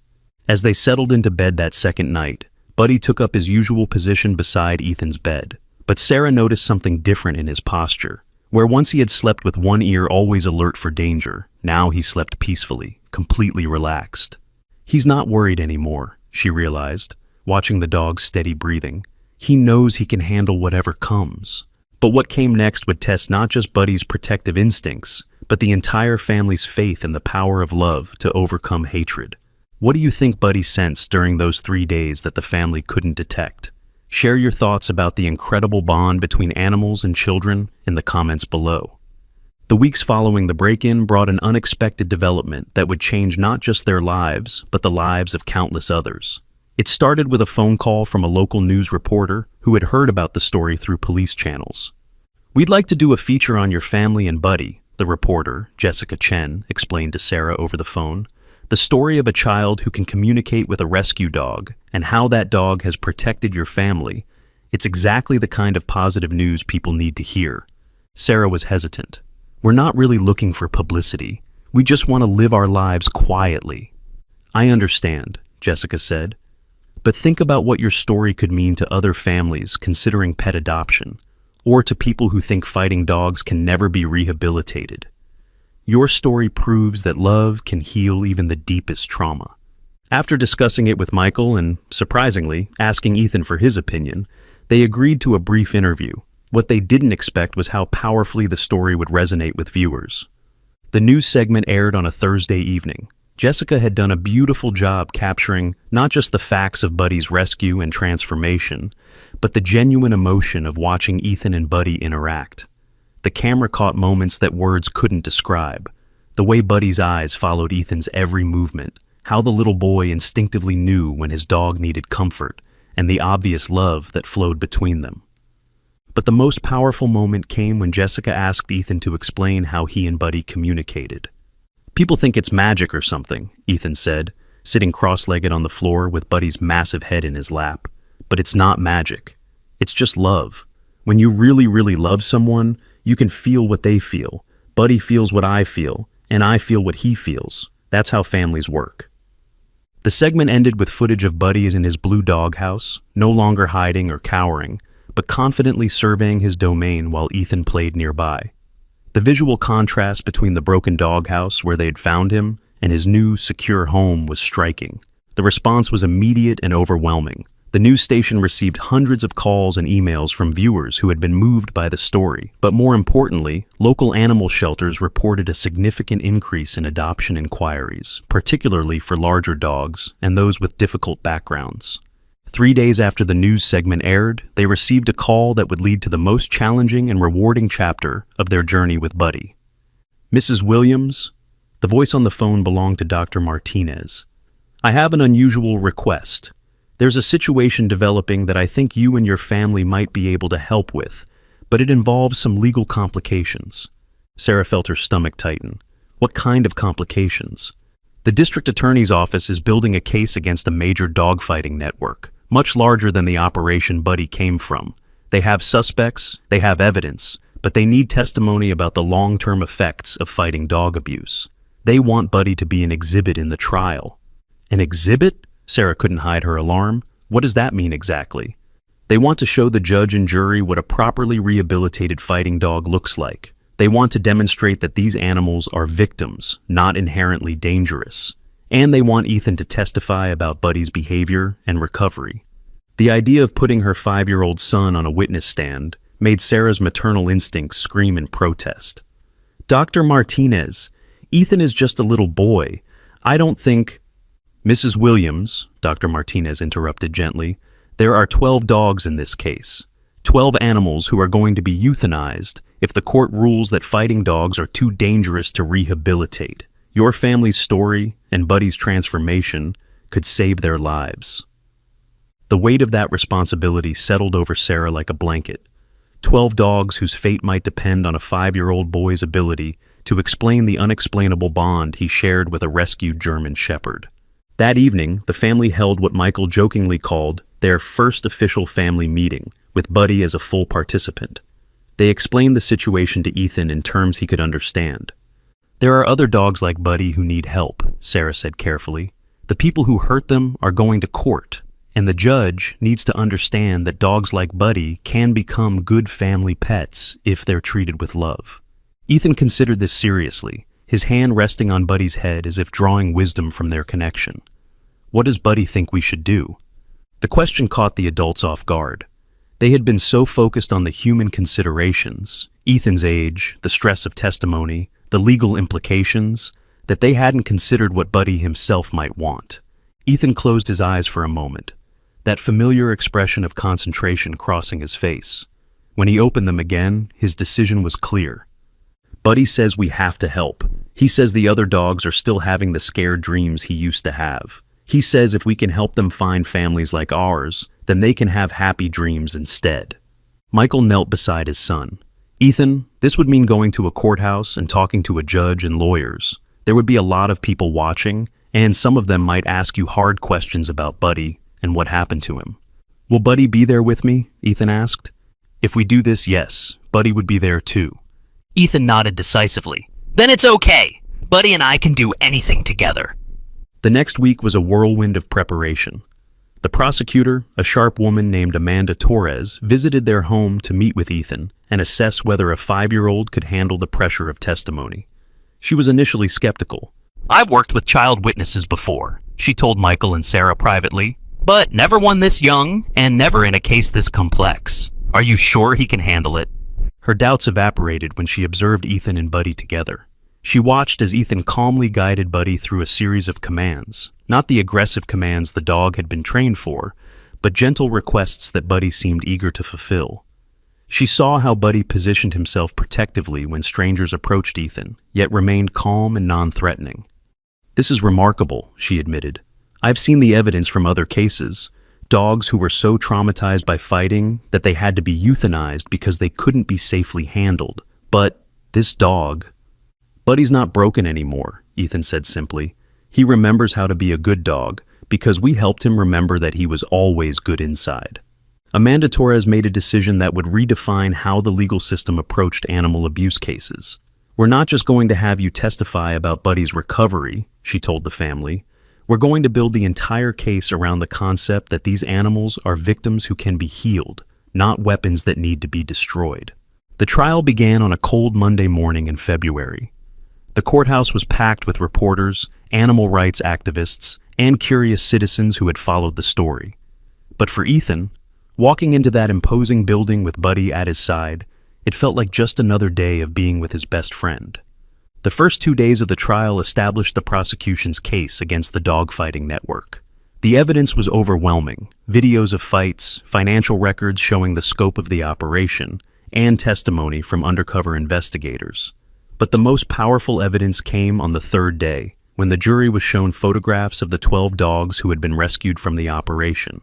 A: As they settled into bed that second night, Buddy took up his usual position beside Ethan's bed, but Sarah noticed something different in his posture. Where once he had slept with one ear always alert for danger, now he slept peacefully, completely relaxed. He's not worried anymore, she realized, watching the dog's steady breathing. He knows he can handle whatever comes. But what came next would test not just Buddy's protective instincts, but the entire family's faith in the power of love to overcome hatred. What do you think Buddy sensed during those 3 days that the family couldn't detect? Share your thoughts about the incredible bond between animals and children in the comments below. The weeks following the break-in brought an unexpected development that would change not just their lives, but the lives of countless others. It started with a phone call from a local news reporter who had heard about the story through police channels. "We'd like to do a feature on your family and Buddy," the reporter, Jessica Chen, explained to Sarah over the phone. "The story of a child who can communicate with a rescue dog and how that dog has protected your family. It's exactly the kind of positive news people need to hear." Sarah was hesitant. "We're not really looking for publicity. We just want to live our lives quietly." "I understand," Jessica said. "But think about what your story could mean to other families considering pet adoption, or to people who think fighting dogs can never be rehabilitated. Your story proves that love can heal even the deepest trauma." After discussing it with Michael and, surprisingly, asking Ethan for his opinion, they agreed to a brief interview. What they didn't expect was how powerfully the story would resonate with viewers. The news segment aired on a Thursday evening. Jessica had done a beautiful job capturing not just the facts of Buddy's rescue and transformation, but the genuine emotion of watching Ethan and Buddy interact. The camera caught moments that words couldn't describe. The way Buddy's eyes followed Ethan's every movement, how the little boy instinctively knew when his dog needed comfort, and the obvious love that flowed between them. But the most powerful moment came when Jessica asked Ethan to explain how he and Buddy communicated. "People think it's magic or something," Ethan said, sitting cross-legged on the floor with Buddy's massive head in his lap. "But it's not magic. It's just love. When you really, really love someone, you can feel what they feel. Buddy feels what I feel, and I feel what he feels. That's how families work." The segment ended with footage of Buddy in his blue doghouse, no longer hiding or cowering, but confidently surveying his domain while Ethan played nearby. The visual contrast between the broken doghouse where they had found him and his new, secure home was striking. The response was immediate and overwhelming. The news station received hundreds of calls and emails from viewers who had been moved by the story, but more importantly, local animal shelters reported a significant increase in adoption inquiries, particularly for larger dogs and those with difficult backgrounds. 3 days after the news segment aired, they received a call that would lead to the most challenging and rewarding chapter of their journey with Buddy. "Mrs. Williams," the voice on the phone belonged to Dr. Martinez. "I have an unusual request. There's a situation developing that I think you and your family might be able to help with, but it involves some legal complications." Sarah felt her stomach tighten. What kind of complications? "The district attorney's office is building a case against a major dogfighting network, much larger than the operation Buddy came from. They have suspects, they have evidence, but they need testimony about the long-term effects of fighting dog abuse. They want Buddy to be an exhibit in the trial. An exhibit? Sarah couldn't hide her alarm. What does that mean exactly? They want to show the judge and jury what a properly rehabilitated fighting dog looks like. They want to demonstrate that these animals are victims, not inherently dangerous. And they want Ethan to testify about Buddy's behavior and recovery. The idea of putting her 5-year-old son on a witness stand made Sarah's maternal instincts scream in protest. Dr. Martinez, Ethan is just a little boy. I don't think... Mrs. Williams, Dr. Martinez interrupted gently, there are 12 dogs in this case. 12 animals who are going to be euthanized if the court rules that fighting dogs are too dangerous to rehabilitate. Your family's story and Buddy's transformation could save their lives. The weight of that responsibility settled over Sarah like a blanket. 12 dogs whose fate might depend on a 5-year-old boy's ability to explain the unexplainable bond he shared with a rescued German shepherd. That evening, the family held what Michael jokingly called their first official family meeting, with Buddy as a full participant. They explained the situation to Ethan in terms he could understand. There are other dogs like Buddy who need help, Sarah said carefully. The people who hurt them are going to court, and the judge needs to understand that dogs like Buddy can become good family pets if they're treated with love. Ethan considered this seriously, his hand resting on Buddy's head as if drawing wisdom from their connection. What does Buddy think we should do? The question caught the adults off guard. They had been so focused on the human considerations, Ethan's age, the stress of testimony, the legal implications, that they hadn't considered what Buddy himself might want. Ethan closed his eyes for a moment, that familiar expression of concentration crossing his face. When he opened them again, his decision was clear. Buddy says we have to help. He says the other dogs are still having the scared dreams he used to have. He says if we can help them find families like ours, then they can have happy dreams instead. Michael knelt beside his son. Ethan, this would mean going to a courthouse and talking to a judge and lawyers. There would be a lot of people watching, and some of them might ask you hard questions about Buddy and what happened to him. Will Buddy be there with me? Ethan asked. If we do this, yes, Buddy would be there too.
B: Ethan nodded decisively. Then it's okay. Buddy and I can do anything together.
A: The next week was a whirlwind of preparation. The prosecutor, a sharp woman named Amanda Torres, visited their home to meet with Ethan and assess whether a 5-year-old could handle the pressure of testimony. She was initially skeptical.
B: I've worked with child witnesses before, she told Michael and Sarah privately, but never one this young and never in a case this complex. Are you sure he can handle it?
A: Her doubts evaporated when she observed Ethan and Buddy together. She watched as Ethan calmly guided Buddy through a series of commands, not the aggressive commands the dog had been trained for, but gentle requests that Buddy seemed eager to fulfill. She saw how Buddy positioned himself protectively when strangers approached Ethan, yet remained calm and non-threatening. This is remarkable, she admitted. I've seen the evidence from other cases. Dogs who were so traumatized by fighting that they had to be euthanized because they couldn't be safely handled. But this dog... Buddy's not broken anymore, Ethan said simply. He remembers how to be a good dog because we helped him remember that he was always good inside. Amanda Torres made a decision that would redefine how the legal system approached animal abuse cases. We're not just going to have you testify about Buddy's recovery, she told the family. We're going to build the entire case around the concept that these animals are victims who can be healed, not weapons that need to be destroyed. The trial began on a cold Monday morning in February. The courthouse was packed with reporters, animal rights activists, and curious citizens who had followed the story. But for Ethan, walking into that imposing building with Buddy at his side, it felt like just another day of being with his best friend. The first 2 days of the trial established the prosecution's case against the dogfighting network. The evidence was overwhelming: videos of fights, financial records showing the scope of the operation, and testimony from undercover investigators. But the most powerful evidence came on the third day, when the jury was shown photographs of the 12 dogs who had been rescued from the operation.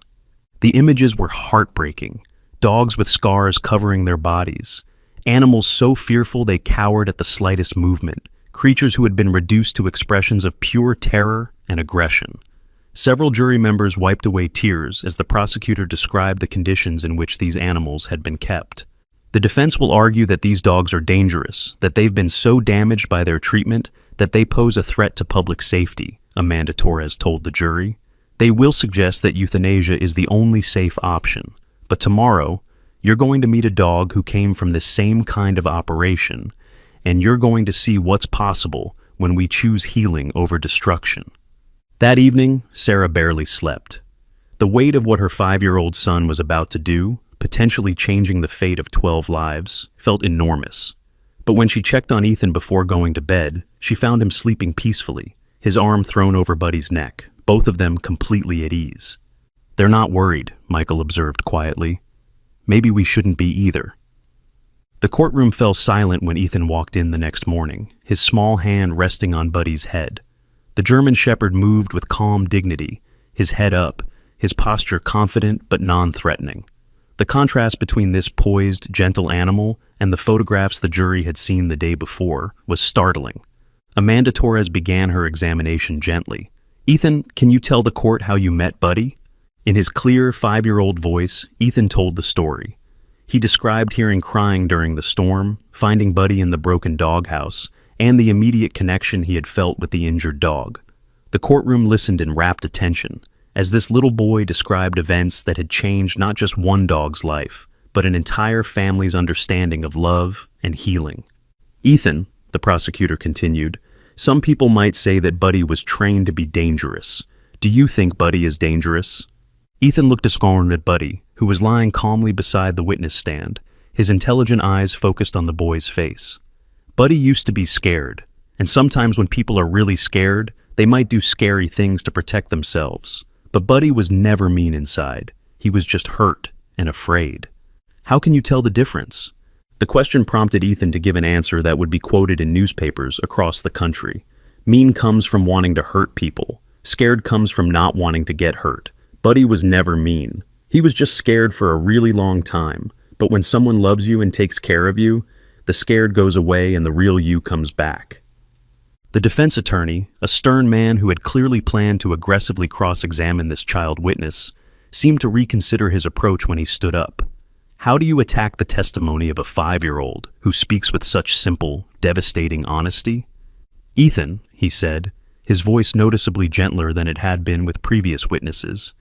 A: The images were heartbreaking: dogs with scars covering their bodies, animals so fearful they cowered at the slightest movement, creatures who had been reduced to expressions of pure terror and aggression. Several jury members wiped away tears as the prosecutor described the conditions in which these animals had been kept. The defense will argue that these dogs are dangerous, that they've been so damaged by their treatment that they pose a threat to public safety, Amanda Torres told the jury. They will suggest that euthanasia is the only safe option, but tomorrow, you're going to meet a dog who came from the same kind of operation, and you're going to see what's possible when we choose healing over destruction. That evening, Sarah barely slept. The weight of what her 5-year-old son was about to do, potentially changing the fate of 12 lives, felt enormous. But when she checked on Ethan before going to bed, she found him sleeping peacefully, his arm thrown over Buddy's neck, both of them completely at ease. "They're not worried," Michael observed quietly. "Maybe we shouldn't be either." The courtroom fell silent when Ethan walked in the next morning, his small hand resting on Buddy's head. The German Shepherd moved with calm dignity, his head up, his posture confident but non-threatening. The contrast between this poised, gentle animal and the photographs the jury had seen the day before was startling. Amanda Torres began her examination gently. "Ethan, can you tell the court how you met Buddy?" In his clear 5-year-old voice, Ethan told the story. He described hearing crying during the storm, finding Buddy in the broken doghouse, and the immediate connection he had felt with the injured dog. The courtroom listened in rapt attention, as this little boy described events that had changed not just one dog's life, but an entire family's understanding of love and healing. "Ethan," the prosecutor continued, "some people might say that Buddy was trained to be dangerous. Do you think Buddy is dangerous?" Ethan looked askance at Buddy, who was lying calmly beside the witness stand, his intelligent eyes focused on the boy's face. Buddy used to be scared, and sometimes when people are really scared, they might do scary things to protect themselves. But Buddy was never mean inside. He was just hurt and afraid. "How can you tell the difference?" The question prompted Ethan to give an answer that would be quoted in newspapers across the country. "Mean comes from wanting to hurt people. Scared comes from not wanting to get hurt. Buddy was never mean. He was just scared for a really long time. But when someone loves you and takes care of you, the scared goes away and the real you comes back." The defense attorney, a stern man who had clearly planned to aggressively cross-examine this child witness, seemed to reconsider his approach when he stood up. "How do you attack the testimony of a 5-year-old who speaks with such simple, devastating honesty?" "Ethan," he said, his voice noticeably gentler than it had been with previous witnesses,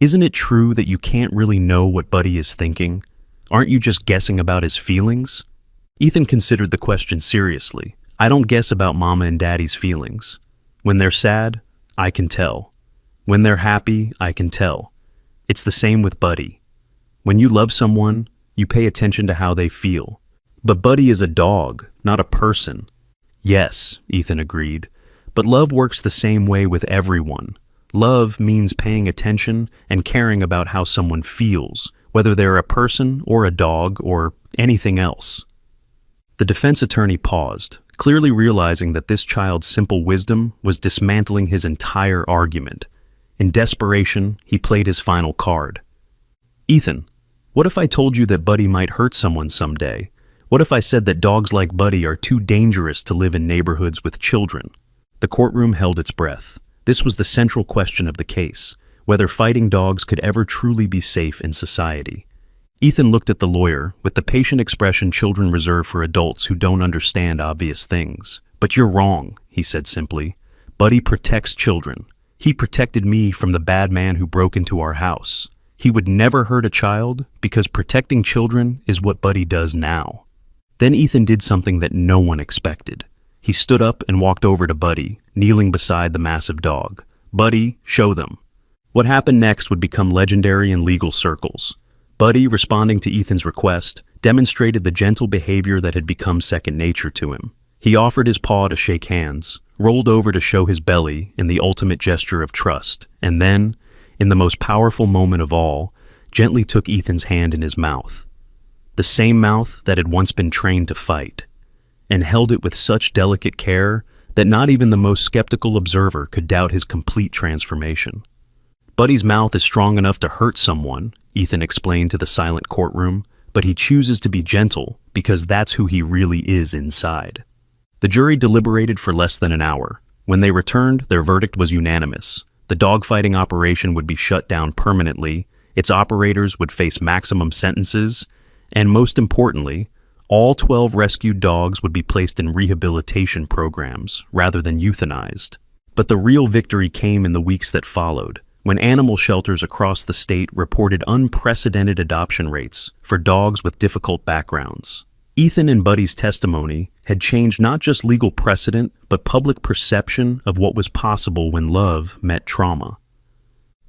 A: "isn't it true that you can't really know what Buddy is thinking? Aren't you just guessing about his feelings?" Ethan considered the question seriously. "I don't guess about Mama and Daddy's feelings. When they're sad, I can tell. When they're happy, I can tell. It's the same with Buddy. When you love someone, you pay attention to how they feel. But Buddy is a dog, not a person." "Yes," Ethan agreed, "but love works the same way with everyone. Love means paying attention and caring about how someone feels, whether they're a person or a dog or anything else." The defense attorney paused, clearly realizing that this child's simple wisdom was dismantling his entire argument. In desperation, he played his final card. "Ethan, what if I told you that Buddy might hurt someone someday? What if I said that dogs like Buddy are too dangerous to live in neighborhoods with children?" The courtroom held its breath. This was the central question of the case, whether fighting dogs could ever truly be safe in society. Ethan looked at the lawyer with the patient expression children reserve for adults who don't understand obvious things. "But you're wrong," he said simply. "Buddy protects children. He protected me from the bad man who broke into our house. He would never hurt a child because protecting children is what Buddy does now." Then Ethan did something that no one expected. He stood up and walked over to Buddy, kneeling beside the massive dog. "Buddy, show them." What happened next would become legendary in legal circles. Buddy, responding to Ethan's request, demonstrated the gentle behavior that had become second nature to him. He offered his paw to shake hands, rolled over to show his belly in the ultimate gesture of trust, and then, in the most powerful moment of all, gently took Ethan's hand in his mouth. The same mouth that had once been trained to fight, and held it with such delicate care that not even the most skeptical observer could doubt his complete transformation. "Buddy's mouth is strong enough to hurt someone," Ethan explained to the silent courtroom, "but he chooses to be gentle because that's who he really is inside." The jury deliberated for less than an hour. When they returned, their verdict was unanimous. The dogfighting operation would be shut down permanently, its operators would face maximum sentences, And most importantly, all 12 rescued dogs would be placed in rehabilitation programs rather than euthanized. But the real victory came in the weeks that followed, when animal shelters across the state reported unprecedented adoption rates for dogs with difficult backgrounds. Ethan and Buddy's testimony had changed not just legal precedent, but public perception of what was possible when love met trauma.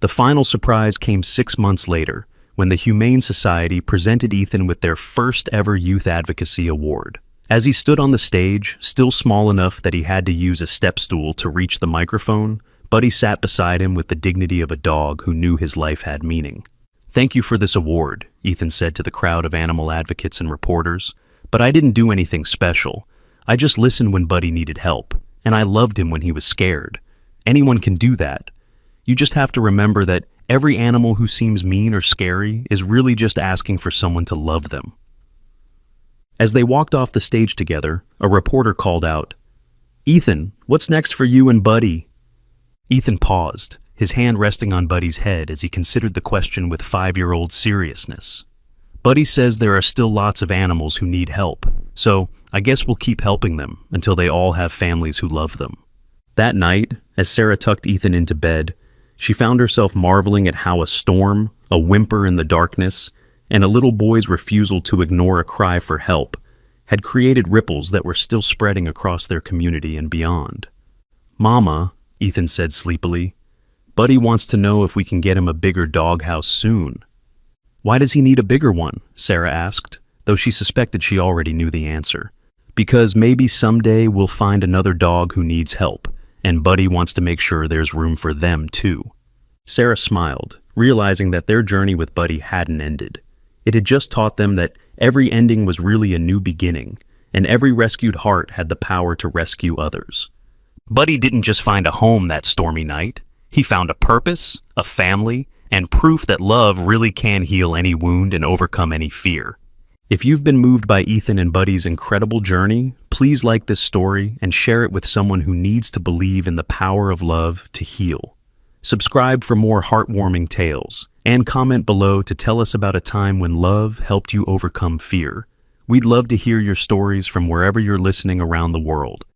A: The final surprise came 6 months later, when the Humane Society presented Ethan with their first ever Youth Advocacy Award. As he stood on the stage, still small enough that he had to use a step stool to reach the microphone, Buddy sat beside him with the dignity of a dog who knew his life had meaning. "Thank you for this award," Ethan said to the crowd of animal advocates and reporters, "but I didn't do anything special. I just listened when Buddy needed help, and I loved him when he was scared. Anyone can do that. You just have to remember that every animal who seems mean or scary is really just asking for someone to love them." As they walked off the stage together, a reporter called out, "Ethan, what's next for you and Buddy?" Ethan paused, his hand resting on Buddy's head as he considered the question with 5-year-old seriousness. "Buddy says there are still lots of animals who need help, so I guess we'll keep helping them until they all have families who love them." That night, as Sarah tucked Ethan into bed, she found herself marveling at how a storm, a whimper in the darkness, and a little boy's refusal to ignore a cry for help had created ripples that were still spreading across their community and beyond. "Mama," Ethan said sleepily, "Buddy wants to know if we can get him a bigger doghouse soon." "Why does he need a bigger one?" Sarah asked, though she suspected she already knew the answer. "Because maybe someday we'll find another dog who needs help, and Buddy wants to make sure there's room for them too." Sarah smiled, realizing that their journey with Buddy hadn't ended. It had just taught them that every ending was really a new beginning, and every rescued heart had the power to rescue others. Buddy didn't just find a home that stormy night. He found a purpose, a family, and proof that love really can heal any wound and overcome any fear. If you've been moved by Ethan and Buddy's incredible journey, please like this story and share it with someone who needs to believe in the power of love to heal. Subscribe for more heartwarming tales, and comment below to tell us about a time when love helped you overcome fear. We'd love to hear your stories from wherever you're listening around the world.